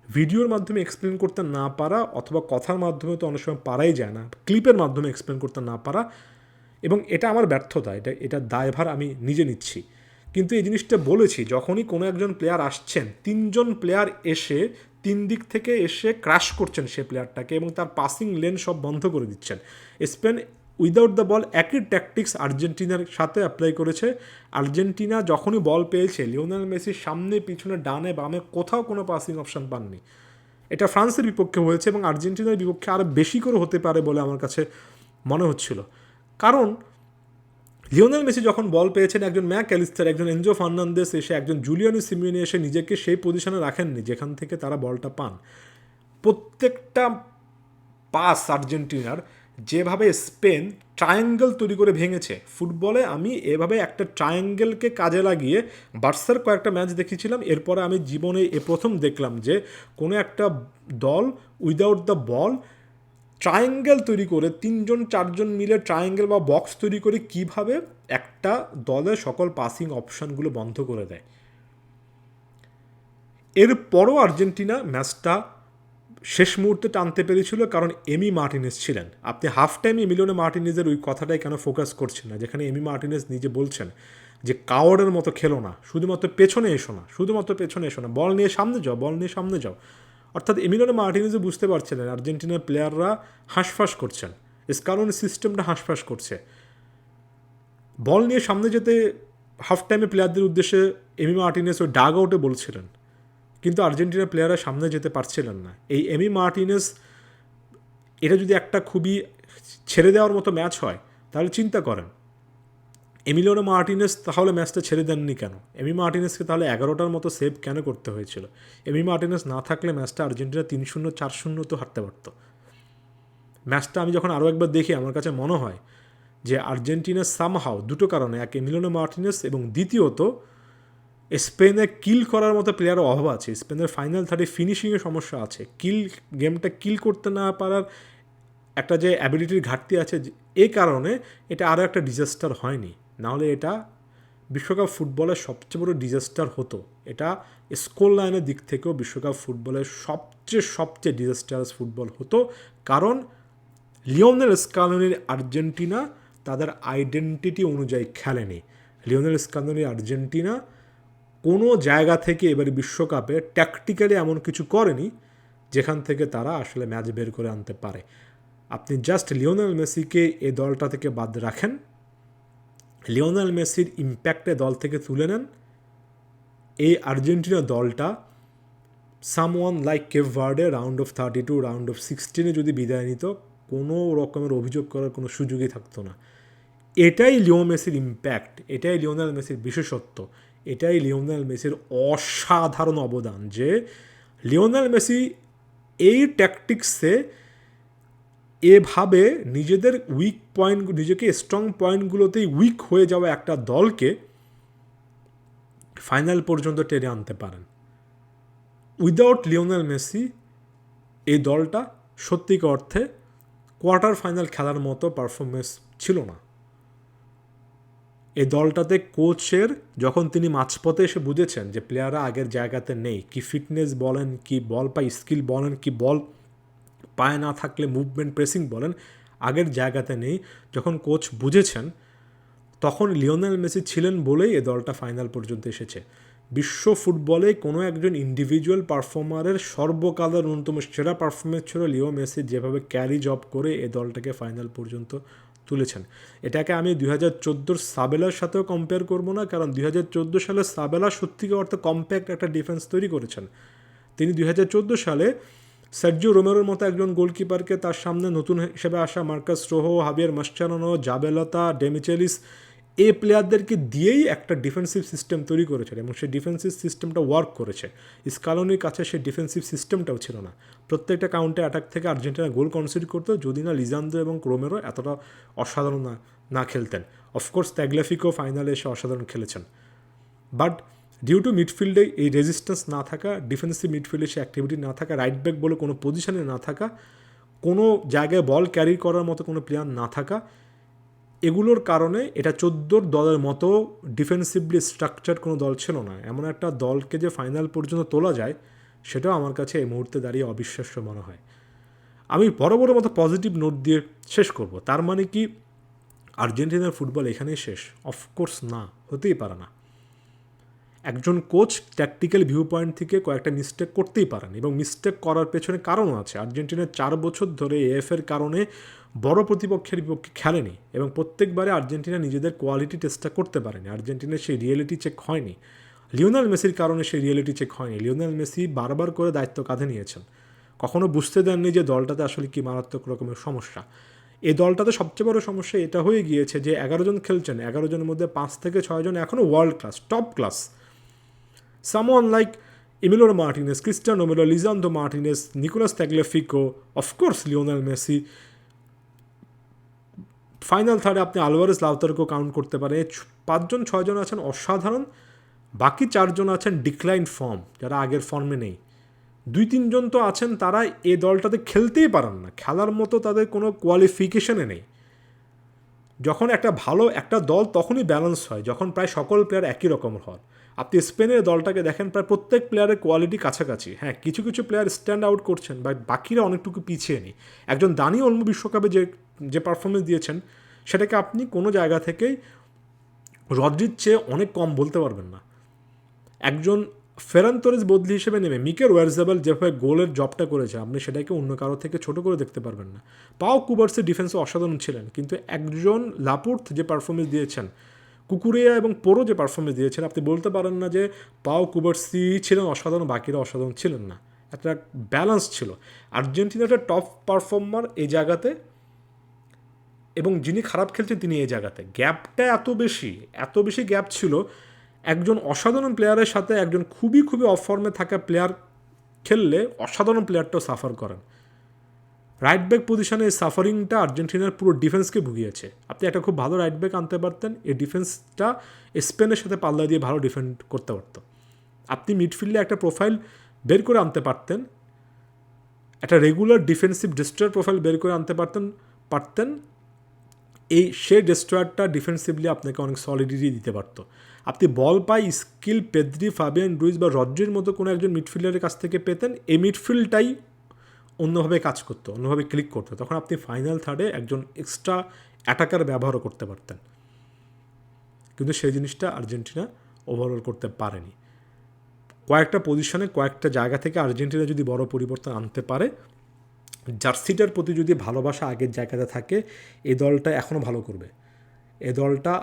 ভিডিওর মাধ্যমে এক্সপ্লেন করতে না পারা, অথবা কথার মাধ্যমে তো অনেক সময় পারাই যায় না, ক্লিপের মাধ্যমে এক্সপ্লেন করতে না পারা, এবং এটা আমার ব্যর্থতা, এটা দায়ভার আমি নিজে নিচ্ছি। কিন্তু এই জিনিসটা বলেছি, যখনই কোনো একজন প্লেয়ার আসছেন, 3জন প্লেয়ার এসে 3 দিক থেকে এসে ক্র্যাশ করছেন সে প্লেয়ারটাকে, এবং তার পাসিং লেন সব বন্ধ করে দিচ্ছেন। স্পেন উইদাউট দ্য বল একই ট্যাকটিক্স আর্জেন্টিনার সাথে অ্যাপ্লাই করেছে। আর্জেন্টিনা যখনই বল পেয়েছে, লিওনেল মেসির সামনে পিছনে ডানে বামে কোথাও কোনো পাসিং অপশান পাননি। এটা ফ্রান্সের বিপক্ষে হয়েছে, এবং আর্জেন্টিনার বিপক্ষে আরও বেশি করে হতে পারে বলে আমার কাছে মনে হচ্ছিল। কারণ লিওনেল মেসি যখন বল পেয়েছেন, একজন ম্যাক অ্যালিস্টার, একজন এনজো ফার্নান্দেস এসে, একজন জুলিয়ানো সিমিওনে এসে নিজেকে সেই পজিশনে রাখেননি যেখান থেকে তারা বলটা পান। প্রত্যেকটা পাস আর্জেন্টিনার যেভাবে স্পেন ট্রায়াঙ্গেল তৈরি করে ভেঙেছে, ফুটবলে আমি এভাবে একটা ট্রায়াঙ্গেলকে কাজে লাগিয়ে বার্সার কয়েকটা ম্যাচ দেখেছিলাম, এরপরে আমি জীবনে প্রথম দেখলাম যে কোনো একটা দল উইদাউট দ্য বল ট্রায়াঙ্গেল তৈরি করে 3-4জন মিলে ট্রায়াঙ্গেল বা বক্স তৈরি করে কিভাবে একটা দলের সকল পাসিং অপশানগুলো বন্ধ করে দেয়। এরপরও আর্জেন্টিনা ম্যাচটা শেষ মুহূর্তে টানতে পেরেছিল, কারণ এমি মার্টিনেজ ছিলেন। আপনি হাফ টাইমে এমিলিয়ানো মার্টিনেজের ওই কথাটাই কেন ফোকাস করছেন না, যেখানে এমি মার্টিনেজ নিজে বলছেন যে কাওয়ার্ডের মতো খেলো না, শুধুমাত্র পেছনে এসো না, শুধুমাত্র পেছনে এসো না, বল নিয়ে সামনে যাও, বল নিয়ে সামনে যাও। অর্থাৎ এমিলিয়ানো মার্টিনেজও বুঝতে পারছিলেন আর্জেন্টিনার প্লেয়াররা হাঁসফাঁস করছেন, স্কালোনি সিস্টেমটা হাঁসফাঁস করছে। বল নিয়ে সামনে যেতে হাফ টাইমে প্লেয়ারদের উদ্দেশ্যে এমি মার্টিনেজ ওই ডাগ আউটে বলছিলেন, কিন্তু আর্জেন্টিনার প্লেয়াররা সামনে যেতে পারছিলেন না। এই এমি মার্টিনেজ, এটা যদি একটা খুবই ছেড়ে দেওয়ার মতো ম্যাচ হয় তাহলে চিন্তা করেন এমিলিয়ানো মার্টিনেজ তাহলে ম্যাচটা ছেড়ে দেননি কেন? এমি মার্টিনেজকে তাহলে 11টার মতো সেভ কেন করতে হয়েছিল? এমি মার্টিনেজ না থাকলে ম্যাচটা আর্জেন্টিনা 3-0 4-0 তো হারতে পারত। ম্যাচটা আমি যখন আরও একবার দেখি আমার কাছে মনে হয় যে আর্জেন্টিনা সামহাও দুটো কারণে, এক এমিলিয়ানো মার্টিনেজ এবং দ্বিতীয়ত স্পেনে কিল করার মতো প্লেয়ারের অভাব আছে। স্পেনের ফাইনাল থার্ডে ফিনিশিংয়ের সমস্যা আছে, গেমটা কিল করতে না পারার একটা যে অ্যাবিলিটির ঘাটতি আছে, এই কারণে এটা আরও একটা ডিজাস্টার হয়নি। নাহলে এটা বিশ্বকাপ ফুটবলের সবচেয়ে বড় ডিজাস্টার হতো। এটা স্কোর লাইনের দিক থেকেও বিশ্বকাপ ফুটবলের সবচেয়ে ডিজাস্টারাস ফুটবল হতো, কারণ লিওনেল স্কালোনির আর্জেন্টিনা তাদের আইডেন্টিটি অনুযায়ী খেলেনি। লিওনেল স্কালোনির আর্জেন্টিনা কোনো জায়গা থেকে এবারে বিশ্বকাপে ট্যাকটিক্যালি এমন কিছু করেনি যেখান থেকে তারা আসলে ম্যাচ বের করে আনতে পারে। আপনি জাস্ট লিওনেল মেসিকে এই দলটা থেকে বাদ রাখেন, লিওনেল মেসির ইম্প্যাক্টে দল থেকে তুলে নেন, এই আর্জেন্টিনা দলটা someone like Cape Verde round of 32, round of 16 যদি বিদায় নিত, কোনো রকমের অভিযোগ করার কোনো সুযোগই থাকতো না। এটাই লিও মেসির ইম্প্যাক্ট, এটাই লিওনেল মেসির বিশেষত্ব, এটাই লিওনেল মেসির অসাধারণ অবদান, যে লিওনেল মেসি এই ট্যাকটিক্সে এভাবে নিজেদের উইক পয়েন্ট, নিজেকে স্ট্রং পয়েন্টগুলোতেই উইক হয়ে যাওয়া একটা দলকে ফাইনাল পর্যন্ত টেনে আনতে পারেন। উইদাউট লিওনেল মেসি এই দলটা সত্যিকার অর্থে কোয়ার্টার ফাইনাল খেলার মতো পারফরমেন্স ছিল না। এই দলটাতে কোচের যখন তিনি মাঝপথে এসে বুঝেছেন যে প্লেয়াররা আগের জায়গাতে নেই, কি ফিটনেস বলেন, কি বল পাই স্কিল বলেন, কি বল পায়ে না থাকলে মুভমেন্ট প্রেসিং বলেন, আগের জায়গাতে নেই, যখন কোচ বুঝেছেন, তখন লিওনেল মেসি ছিলেন বলেই এ দলটা ফাইনাল পর্যন্ত এসেছে। বিশ্ব ফুটবলে কোনো একজন ইন্ডিভিজুয়াল পারফর্মারের সর্বকালের অন্যতম সেরা পারফরমেন্স ছিল লিও মেসি, যেভাবে ক্যারি জব করে এ দলটাকে ফাইনাল পর্যন্ত তুলেছেন। এটাকে আমি 2014 সাবেলার সাথেও কম্পেয়ার করবো না, কারণ 2014 সালে সাবেলা সত্যিকার অর্থে কম্প্যাক্ট একটা ডিফেন্স তৈরি করেছেন। তিনি 2014 সালে সার্জিও রোমেরোর মতো একজন গোলকিপারকে, তার সামনে নতুন হিসেবে আসা মার্কাস রোহো, হাবিয়ার মাসচারানো, জাবেলতা, ডেমিচেলিস, এই প্লেয়ারদেরকে দিয়েই একটা ডিফেন্সিভ সিস্টেম তৈরি করেছেন, এবং সেই ডিফেন্সিভ সিস্টেমটা ওয়ার্ক করেছে। স্কালোনির কাছে সেই ডিফেন্সিভ সিস্টেমটাও ছিল না। প্রত্যেকটা কাউন্টার অ্যাটাক থেকে আর্জেন্টিনা গোল কনসিড করতো, যদি না লিজান্দ্রো এবং রোমেরো এতটা অসাধারণ না খেলতেন। অফকোর্স তাগলিয়াফিকো ফাইনালে এসে অসাধারণ খেলেছেন, বাট ডিউ টু মিডফিল্ডে এই রেজিস্ট্যান্স না থাকা, ডিফেন্সিভ মিডফিল্ডে সে অ্যাক্টিভিটি না থাকা, রাইট ব্যাক বলে কোনো পজিশনে না থাকা, কোনো জায়গায় বল ক্যারি করার মতো কোনো প্লেয়ার না থাকা, এগুলোর কারণে এটা 14 দলের মতো ডিফেন্সিভলি স্ট্রাকচার কোনো দল ছিল না। এমন একটা দলকে যে ফাইনাল পর্যন্ত তোলা যায়, সেটাও আমার কাছে এই মুহূর্তে দাঁড়িয়ে অবিশ্বাস্য মনে হয়। আমি বড় মতো পজিটিভ নোট দিয়ে শেষ করব। তার মানে কি আর্জেন্টিনার ফুটবল এখানেই শেষ? অফকোর্স না, হতেই পারে না। একজন কোচ ট্যাকটিক্যাল ভিউ পয়েন্ট থেকে কয়েকটা মিস্টেক করতেই পারেন, এবং মিস্টেক করার পেছনে কারণও আছে। আর্জেন্টিনার 4 বছর ধরে এএফের কারণে বড় প্রতিপক্ষের বিপক্ষে খেলেনি, এবং প্রত্যেকবারে আর্জেন্টিনা নিজেদের কোয়ালিটি টেস্টটা করতে পারেনি। আর্জেন্টিনার সেই রিয়েলিটি চেক হয়নি। লিওনেল মেসির কারণে সেই রিয়েলিটি চেক হয়নি। লিওনেল মেসি বারবার করে দায়িত্ব কাঁধে নিয়েছেন, কখনো বুঝতে দেননি যে দলটাতে আসলে কি মারাত্মক রকমের সমস্যা। এই দলটাতে সবচেয়ে বড় সমস্যা এটা হয়ে গিয়েছে যে 11 জন খেলছেন, 11 জনের মধ্যে 5 থেকে 6 জন এখনও world class, top class. Someone like ইমিলোর Martinez, Cristiano Romero, Lisandro Martinez, Nicolas Tagliafico, of course Lionel Messi, final থার্ডে আপনি আলভারেজ লাউতারোকেও কাউন্ট করতে পারেন। 5জন 6জন আছেন অসাধারণ, বাকি 4জন আছেন ডিক্লাইন ফর্ম, যারা আগের ফর্মে নেই। 2-3 জন তো আছেন তারা এই দলটাতে খেলতেই পারেন না, খেলার মতো তাদের কোনো কোয়ালিফিকেশনে নেই। যখন একটা ভালো একটা দল তখনই ব্যালেন্স হয় যখন প্রায় সকল প্লেয়ার একই রকম হয়। আপনি স্পেনের দলটাকে দেখেন, প্রায় প্রত্যেক প্লেয়ারের কোয়ালিটি কাছাকাছি। হ্যাঁ, কিছু কিছু প্লেয়ার স্ট্যান্ড আউট করছেন, বাট বাকিরা অনেকটুকু পিছিয়ে নেই। একজন দানি অলমো বিশ্বকাপে যে পারফরমেন্স দিয়েছেন সেটাকে আপনি কোনো জায়গা থেকেই রদ্রির চেয়ে অনেক কম বলতে পারবেন না। একজন ফেরান তোরেস বদলি হিসেবে নেমে মিকেল ওয়ারজাবাল যেভাবে গোলের জবটা করেছে, আপনি সেটাকে অন্য কারো থেকে ছোট করে দেখতে পারবেন না। পাও কুবার্সের ডিফেন্সে অসাধারণ ছিলেন, কিন্তু একজন লাপুর্থ যে পারফরমেন্স দিয়েছেন, কুকুরিয়া এবং পোরো যে পারফরমেন্স দিয়েছেন, আপনি বলতে পারেন না যে পাও কুবার্সি ছিলেন অসাধারণ, বাকিরা অসাধারণ ছিলেন না। একটা ব্যালেন্স ছিল। আর্জেন্টিনা একটা টপ পারফর্মার এই জায়গাতে, এবং যিনি খারাপ খেলছেন তিনি এই জায়গাতে। গ্যাপটা এত বেশি গ্যাপ ছিল। একজন অসাধারণ প্লেয়ারের সাথে একজন খুবই খুবই অফ ফর্মে থাকা প্লেয়ার খেললে অসাধারণ প্লেয়ারটাও সাফার করেন। রাইট ব্যাক পজিশনে এই সাফারিংটা আর্জেন্টিনার পুরো ডিফেন্সকে ভুগিয়েছে। আপনি একটা খুব ভালো রাইট ব্যাক আনতে পারতেন, এই ডিফেন্সটা স্পেনের সাথে পাল্লা দিয়ে ভালো ডিফেন্ড করতে পারত। আপনি মিডফিল্ডে একটা প্রোফাইল বের করে আনতে পারতেন, একটা রেগুলার ডিফেন্সিভ ডিস্ট্রয়ার প্রোফাইল বের করে আনতে পারতেন। সেই ডিস্ট্রয়ারটা ডিফেন্সিভলি আপনাকে অনেক সলিডিটি দিতে পারত। আপনি বল পাই স্কিল পেদ্রি, ফাবিয়ান রুইজ বা রদ্রির মতো কোনো একজন মিডফিল্ডারের কাছ থেকে পেতেন, এই মিডফিল্ডটাই অন্যভাবে কাজ করতো, অন্যভাবে ক্লিক করতো। তখন আপনি ফাইনাল থার্ডে একজন এক্সট্রা অ্যাটাকার ব্যবহারও করতে পারতেন, কিন্তু সেই জিনিসটা আর্জেন্টিনা ওভারঅল করতে পারেনি। কয়েকটা পজিশনে কয়েকটা জায়গা থেকে আর্জেন্টিনা যদি বড় পরিবর্তন আনতে পারে, জার্সিটার প্রতি যদি ভালোবাসা আগের জায়গাতে থাকে, এই দলটা এখনও ভালো করবে। এই দলটা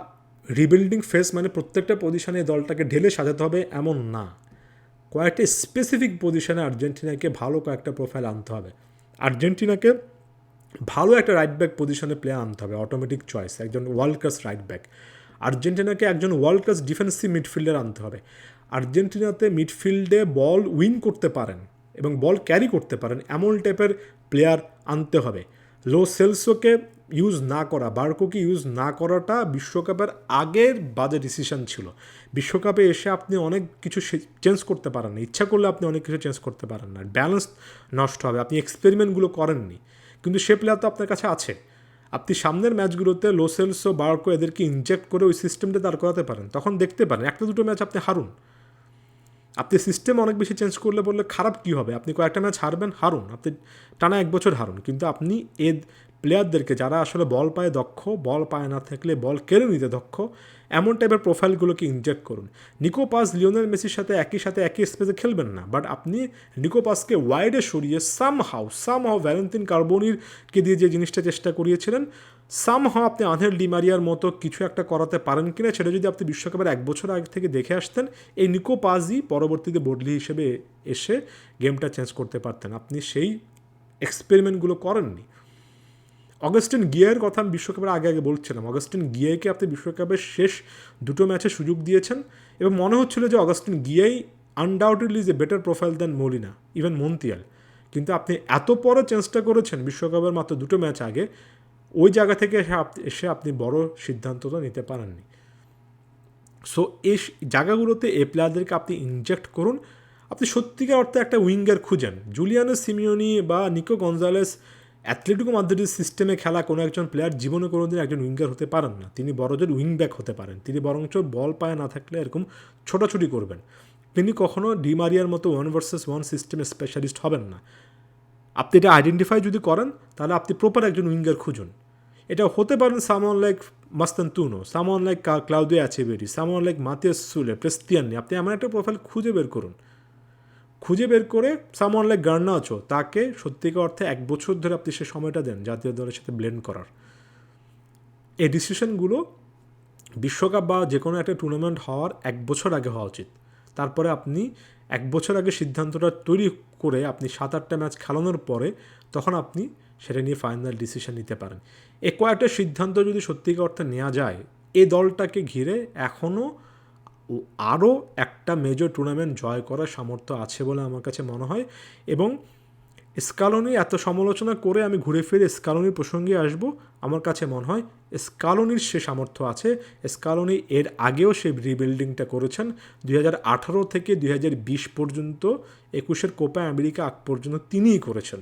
রিবিল্ডিং ফেস, মানে প্রত্যেকটা পজিশনে এই দলটাকে ঢেলে সাজাতে হবে এমন না। কয়েকটা স্পেসিফিক পজিশনে আর্জেন্টিনাকে ভালো কয়েকটা প্রোফাইল আনতে হবে। আর্জেন্টিনাকে ভালো একটা রাইট ব্যাক পজিশনে প্লেয়ার আনতে হবে, অটোমেটিক চয়েস, একজন ওয়ার্ল্ড ক্লাস রাইট ব্যাক। আর্জেন্টিনাকে একজন ওয়ার্ল্ড ক্লাস ডিফেন্সিভ মিডফিল্ডার আনতে হবে। আর্জেন্টিনাতে মিডফিল্ডে বল উইন করতে পারেন এবং বল ক্যারি করতে পারেন এমন টাইপের প্লেয়ার আনতে হবে। লো সেলসোকে ইউজ না করা, বার্কোকে ইউজ না করাটা বিশ্বকাপের আগের বাজে ডিসিশন ছিল। বিশ্বকাপে এসে আপনি অনেক কিছু চেঞ্জ করতে পারেন না, ইচ্ছা করলে আপনি অনেক কিছু চেঞ্জ করতে পারেন না, ব্যালেন্স নষ্ট হবে। আপনি এক্সপেরিমেন্টগুলো করেননি, কিন্তু সে প্লেয়ার তো আপনার কাছে আছে। আপনি সামনের ম্যাচগুলোতে লো সেলসো, বার্কো এদেরকে ইনজেক্ট করে ওই সিস্টেমটা দাঁড় করাতে পারেন, তখন দেখতে পারেন একটা দুটো ম্যাচ আপনি হারুন। আপনি সিস্টেম অনেক বেশি চেঞ্জ করলে বললে খারাপ কী হবে, আপনি কয়েকটা ম্যাচ হারবেন, হারুন, আপনি টানা 1 বছর হারুন, কিন্তু আপনি এই প্লেয়ারদেরকে যারা আসলে বল পায়ে দক্ষ, বল পায়ে না থাকলে বল কেড়ে নিতে দক্ষ, এমন টাইপের প্রোফাইলগুলোকে ইনজেক্ট করুন। নিকো পাস লিওনেল মেসির সাথে একই স্পেসে খেলবেন না, বাট আপনি নিকো পাসকে ওয়াইডে সরিয়ে সামহাও ভ্যালেন্টিন কার্বোনিরকে দিয়ে যে জিনিসটা চেষ্টা করিয়েছিলেন, সামহাও আপনি আনহেল ডিমারিয়ার মতো কিছু একটা করাতে পারেন কিনা, সেটা যদি আপনি বিশ্বকাপের 1 বছর আগে থেকে দেখে আসতেন, এই নিকো পাসই পরবর্তীতে বদলি হিসেবে এসে গেমটা চেঞ্জ করতে পারতেন। আপনি সেই এক্সপেরিমেন্টগুলো করেননি। অগাস্টিন গিয়ার কথা আমি বিশ্বকাপের আগে বলছিলাম, অগাস্টিন গিয়াইকে আপনি বিশ্বকাপের শেষ 2টো ম্যাচে সুযোগ দিয়েছেন এবং মনে হচ্ছিল যে Agustin Giay undoubtedly is a better profile than Molina, even Montiel, কিন্তু আপনি এত পরে চেঞ্জটা করেছেন বিশ্বকাপের মাত্র 2টো ম্যাচ আগে, ওই জায়গা থেকে এসে আপনি বড় সিদ্ধান্তটা নিতে পারেননি। সো এই জায়গাগুলোতে এই প্লেয়ারদেরকে আপনি ইনজেক্ট করুন। আপনি সত্যিকার অর্থে একটা উইঙ্গার খুঁজেন। জুলিয়ানো সিমিওনি বা নিকো গঞ্জালেস অ্যাথলেটিকো মাদ্রিদের সিস্টেমে খেলা কোনো একজন প্লেয়ার জীবনে কোনোদিন একজন উইঙ্গার হতে পারেন না। তিনি বড়জোর উইংব্যাক হতে পারেন, তিনি বরঞ্চ বল পায়ে না থাকলে এরকম ছোটাছুটি করবেন। তিনি কখনও ডিমারিয়ার মতো 1 ভার্সেস 1 সিস্টেমের স্পেশালিস্ট হবেন না। আপনি এটা আইডেন্টিফাই যদি করেন, তাহলে আপনি প্রপার একজন উইঙ্গার খুঁজুন। এটা হতে পারেন someone like Mastantuono, someone like Claudio Echeverri, someone like Matias Soule, Prestianni. আপনি এমন একটা প্রোফাইল খুঁজে বের করুন, খুঁজে বের করে সামওয়ান লাইক গার্নাচো, তাকে সত্যিকার অর্থে 1 বছর ধরে আপনি সে সময়টা দেন জাতীয় দলের সাথে ব্লেন্ড করার। এই ডিসিশনগুলো বিশ্বকাপ বা যে কোনো একটা টুর্নামেন্ট হওয়ার 1 বছর আগে হওয়া উচিত। তারপরে আপনি 1 বছর আগে সিদ্ধান্তটা তৈরি করে আপনি 7-8টা ম্যাচ খেলানোর পরে তখন আপনি সেটা নিয়ে ফাইনাল ডিসিশন নিতে পারেন। এ কয়েকটা সিদ্ধান্ত যদি সত্যিকার অর্থে নেওয়া যায়, এই দলটাকে ঘিরে এখনও আরও একটা মেজর টুর্নামেন্ট জয় করার সামর্থ্য আছে বলে আমার কাছে মনে হয়। এবং স্কালোনি এত সমালোচনা করে আমি ঘুরে ফিরে স্কালোনির প্রসঙ্গে আসব। আমার কাছে মনে হয় স্কালোনির সে সামর্থ্য আছে। স্কালোনি এর আগেও সে রিবিল্ডিংটা করেছেন 2018 থেকে 2020 পর্যন্ত, 21-এর কোপা আমেরিকা আগ পর্যন্ত তিনিই করেছেন।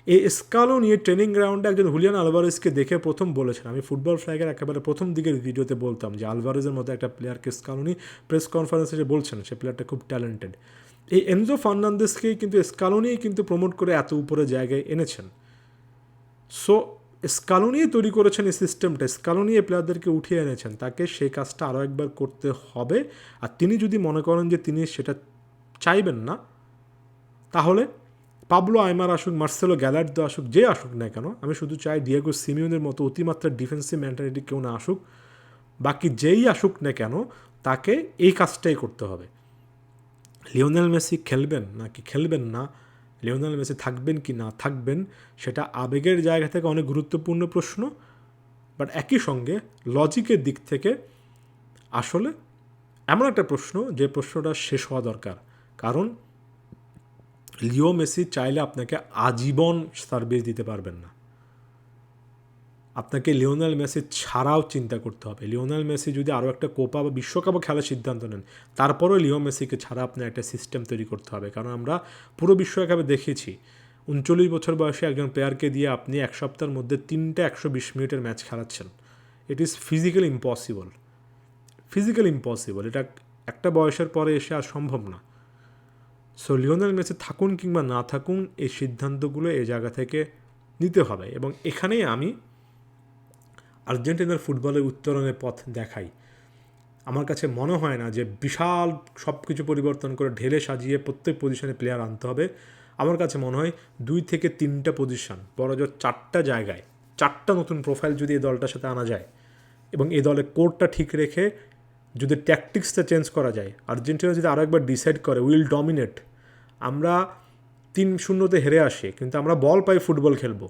এই স্কালোনি ট্রেনিং গ্রাউন্ডে একজন হুলিয়ান আলভারেজকে দেখে প্রথম বলেছেন, আমি ফুটবল ফ্ল্যাগের একেবারে প্রথম দিকের ভিডিওতে বলতাম যে আলভারেজের মতো একটা প্লেয়ারকে স্কালোনি প্রেস কনফারেন্সে যে বলছেন সে প্লেয়ারটা খুব ট্যালেন্টেড। এই এনজো ফার্নান্দেসকেই কিন্তু স্কালোনিই কিন্তু প্রমোট করে এত উপরে জায়গায় এনেছেন। সো স্কালোনিই তৈরি করেছেন এই সিস্টেমটা, স্কালোনি এই প্লেয়ারদেরকে উঠিয়ে এনেছেন, তাকে সেই কাজটা আরও একবার করতে হবে। আর তিনি যদি মনে করেন যে তিনি সেটা চাইবেন না, তাহলে পাবলো আইমার আসুক, মার্সেলো গ্যালার্দো আসুক, যে আসুক না কেন, আমি শুধু চাই ডিয়েগো সিমিওনের মতো অতিমাত্রা ডিফেন্সিভ মেন্টালিটি কেউ না আসুক। বাকি যেই আসুক না কেন তাকে এই কাজটাই করতে হবে। লিওনেল মেসি খেলবেন নাকি খেলবেন না, লিওনেল মেসি থাকবেন কি না থাকবেন, সেটা আবেগের জায়গা থেকে অনেক গুরুত্বপূর্ণ প্রশ্ন, বাট একই সঙ্গে লজিকের দিক থেকে আসলে এমন একটা প্রশ্ন যে প্রশ্নটা শেষ হওয়া দরকার। কারণ লিও মেসি চাইলে আপনাকে আজীবন সার্ভিস দিতে পারবেন না, আপনাকে লিওনেল মেসি ছাড়াও চিন্তা করতে হবে। লিওনেল মেসি যদি আরও একটা কোপা বা বিশ্বকাপও খেলার সিদ্ধান্ত নেন, তারপরেও লিও মেসিকে ছাড়া আপনার একটা সিস্টেম তৈরি করতে হবে। কারণ আমরা পুরো বিশ্বকাপে দেখেছি 39 বছর বয়সে একজন প্লেয়ারকে দিয়ে আপনি এক সপ্তাহের মধ্যে 3টা 120 মিনিটের ম্যাচ খেলাচ্ছেন। ইট ইজ ফিজিক্যালি ইম্পসিবল, এটা একটা বয়সের পরে এসে আর সম্ভব না। সো লিওনেল মেসি থাকুন কিংবা না থাকুন, এই সিদ্ধান্তগুলো এই জায়গা থেকে নিতে হবে। এবং এখানেই আমি আর্জেন্টিনার ফুটবলের উত্তরণের পথ দেখাই। আমার কাছে মনে হয় না যে বিশাল সব কিছু পরিবর্তন করে ঢেলে সাজিয়ে প্রত্যেক পজিশনে প্লেয়ার আনতে হবে। আমার কাছে মনে হয় 2 থেকে 3টা পজিশন, বড় জোর 4টা জায়গায় 4টা নতুন প্রোফাইল যদি এই দলটার সাথে আনা যায় এবং এই দলের কোরটা ঠিক রেখে যদি ট্যাকটিক্সটা চেঞ্জ করা যায়, আর্জেন্টিনা যদি আরও একবার ডিসাইড করে উইল ডমিনেট, আমরা 3-0 হেরে আসি কিন্তু আমরা বল পাই, ফুটবল খেলবো,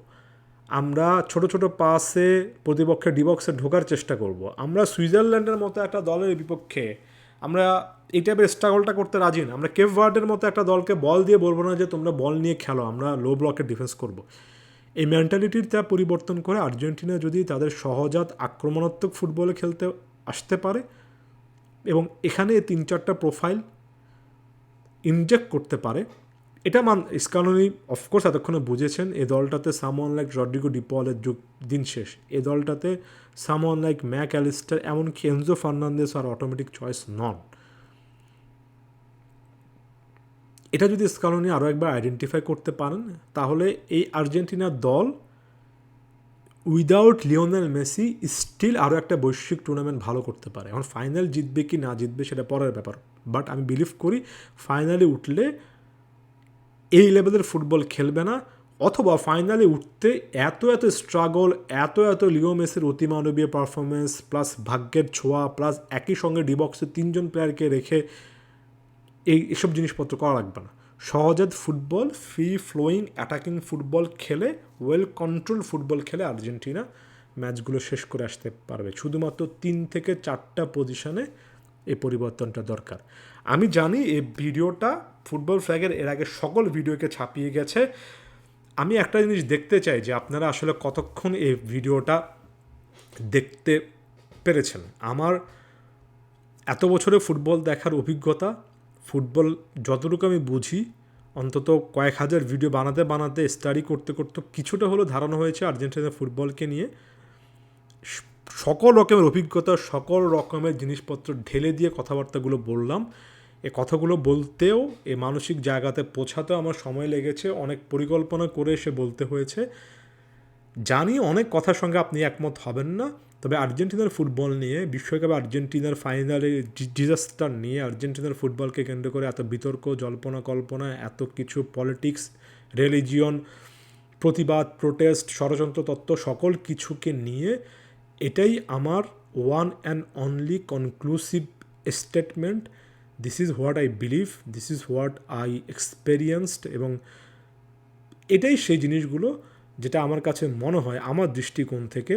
আমরা ছোট ছোট পাসে প্রতিপক্ষের ডিবক্সে ঢোকার চেষ্টা করব, আমরা সুইজারল্যান্ডের মতো একটা দলের বিপক্ষে আমরা এই টাইপের স্ট্রাগলটা করতে রাজি না। আমরা কেপ ভার্ডের মতো একটা দলকে বল দিয়ে বলবো না যে তোমরা বল নিয়ে খেলো, আমরা লো ব্লকের ডিফেন্স করব। এই মেন্টালিটিটা পরিবর্তন করে আর্জেন্টিনা যদি তাদের সহজাত আক্রমণাত্মক ফুটবলে খেলতে আসতে পারে এবং এখানে 3-4টা প্রোফাইল ইনজেক্ট করতে পারে, এটা স্কালোনি অফকোর্স এতক্ষণে বুঝেছেন এই দলটাতে সামওয়ান লাইক রড্রিগো ডিপলের যুগ দিন শেষ, এই দলটাতে সামওয়ান লাইক ম্যাক অ্যালিস্টার এমনকি এনজো ফার্নান্দেস আর অটোমেটিক চয়েস নন। এটা যদি স্কালোনি আরও একবার আইডেন্টিফাই করতে পারেন, তাহলে এই আর্জেন্টিনার দল উইদাউট লিওনেল মেসি স্টিল আরও একটা বৈশ্বিক টুর্নামেন্ট ভালো করতে পারে। এখন ফাইনাল জিতবে কি না জিতবে সেটা পরের ব্যাপার, বাট আমি বিলিভ করি ফাইনালে উঠলে এই লেভেলের ফুটবল খেলবে না, অথবা ফাইনালে উঠতে এত স্ট্রাগল, এত লিও মেসির অতিমানবীয় পারফরমেন্স প্লাস ভাগ্যের ছোঁয়া প্লাস একই সঙ্গে ডিবক্সে 3জন প্লেয়ারকে রেখে এইসব জিনিসপত্র করা লাগবে না। সহজাত football, free flowing attacking football খেলে, ওয়েল কন্ট্রোল ফুটবল খেলে আর্জেন্টিনা ম্যাচগুলো শেষ করে আসতে পারবে। শুধুমাত্র 3 থেকে 4টা পজিশনে এই পরিবর্তনটা দরকার। আমি জানি এই ভিডিওটা ফুটবল ফ্ল্যাগের এর আগে সকল ভিডিওকে ছাপিয়ে গেছে। আমি একটা জিনিস দেখতে চাই যে আপনারা আসলে কতক্ষণ এই ভিডিওটা দেখতে পেরেছেন। আমার এত বছরে ফুটবল দেখার অভিজ্ঞতা, ফুটবল যতটুকু আমি বুঝি, অন্তত কয়েক হাজার ভিডিও বানাতে স্টাডি করতে কিছুটা হলেও ধারণা হয়েছে আর্জেন্টিনার ফুটবলকে নিয়ে। সকল রকমের অভিজ্ঞতা, সকল রকমের জিনিসপত্র ঢেলে দিয়ে কথাবার্তাগুলো বললাম। এ কথাগুলো বলতেও, এই মানসিক জায়গাতে পৌঁছাতেও আমার সময় লেগেছে, অনেক পরিকল্পনা করে এসে বলতে হয়েছে। জানি অনেক কথার সঙ্গে আপনি একমত হবেন না, তবে আর্জেন্টিনার ফুটবল নিয়ে, বিশ্বকাপে আর্জেন্টিনার ফাইনালে ডিজাস্টার নিয়ে, আর্জেন্টিনার ফুটবলকে কেন্দ্র করে এত বিতর্ক, জল্পনা কল্পনা, এত কিছু পলিটিক্স, রিলিজিয়ন, প্রতিবাদ, প্রোটেস্ট, ষড়যন্ত্র তত্ত্ব, সকল কিছুকে নিয়ে এটাই আমার one and only conclusive statement. This is what I believe, this is what I experienced, এবং এটাই সেই জিনিসগুলো যেটা আমার কাছে মনে হয় আমার দৃষ্টিকোণ থেকে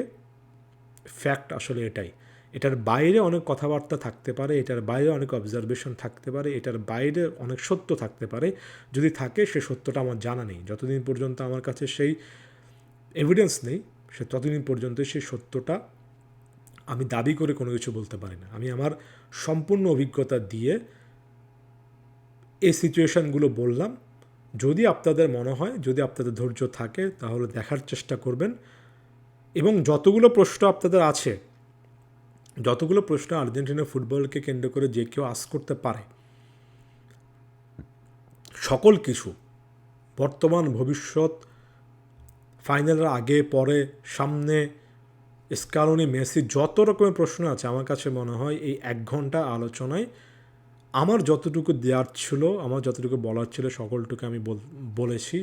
ফ্যাক্ট আসলে এটাই। এটার বাইরে অনেক কথাবার্তা থাকতে পারে, এটার বাইরে অনেক অবজারভেশন থাকতে পারে, এটার বাইরে অনেক সত্য থাকতে পারে। যদি থাকে সে সত্যটা আমার জানা নেই। যতদিন পর্যন্ত আমার কাছে সেই এভিডেন্স নেই, সে ততদিন পর্যন্ত সেই সত্যটা আমি দাবি করে কোনো কিছু বলতে পারি না। আমি আমার সম্পূর্ণ অভিজ্ঞতা দিয়ে এই সিচুয়েশানগুলো বললাম। যদি আপনাদের মনে হয়, যদি আপনাদের ধৈর্য থাকে, তাহলে দেখার চেষ্টা করবেন। এবং যতগুলো প্রশ্ন আপনাদের আছে, যতগুলো প্রশ্ন আর্জেন্টিনা ফুটবলকে কেন্দ্র করে যে কেউ আস করতে পারে, সকল কিছু বর্তমান, ভবিষ্যৎ, ফাইনালের আগে পরে, সামনে, স্কালোনি, মেসি, যত রকমের প্রশ্ন আছে, আমার কাছে মনে হয় এই 1 ঘন্টা আলোচনায় আমার যতটুকু দেওয়ার ছিল, আমার যতটুকু বলার ছিল, সকলটুকু আমি বলেছি।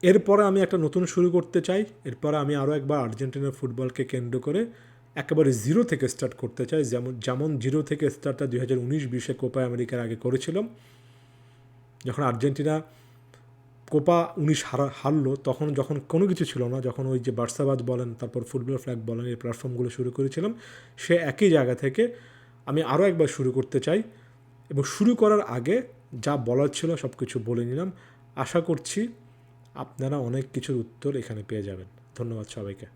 এরপরে আমি একটা নতুন শুরু করতে চাই। এরপরে আমি আরও একবার আর্জেন্টিনার ফুটবলকে কেন্দ্র করে একেবারে জিরো থেকে স্টার্ট করতে চাই। যেমন জিরো থেকে স্টার্টটা 2019-20 কোপা আমেরিকার আগে করেছিলাম, যখন আর্জেন্টিনা কোপা 19 হারলো, যখন কোনো কিছু ছিল না, যখন ওই যে বার্সাবাজ বলেন, তারপর ফুটবল ফ্ল্যাগ বলেন, এই প্ল্যাটফর্মগুলো শুরু করেছিলাম, সে একই জায়গা থেকে আমি আরও একবার শুরু করতে চাই। এবং শুরু করার আগে যা বলার ছিল সব কিছু বলে নিলাম। আশা করছি আপনারা অনেক কিছুর উত্তর এখানে পেয়ে যাবেন। ধন্যবাদ সবাইকে।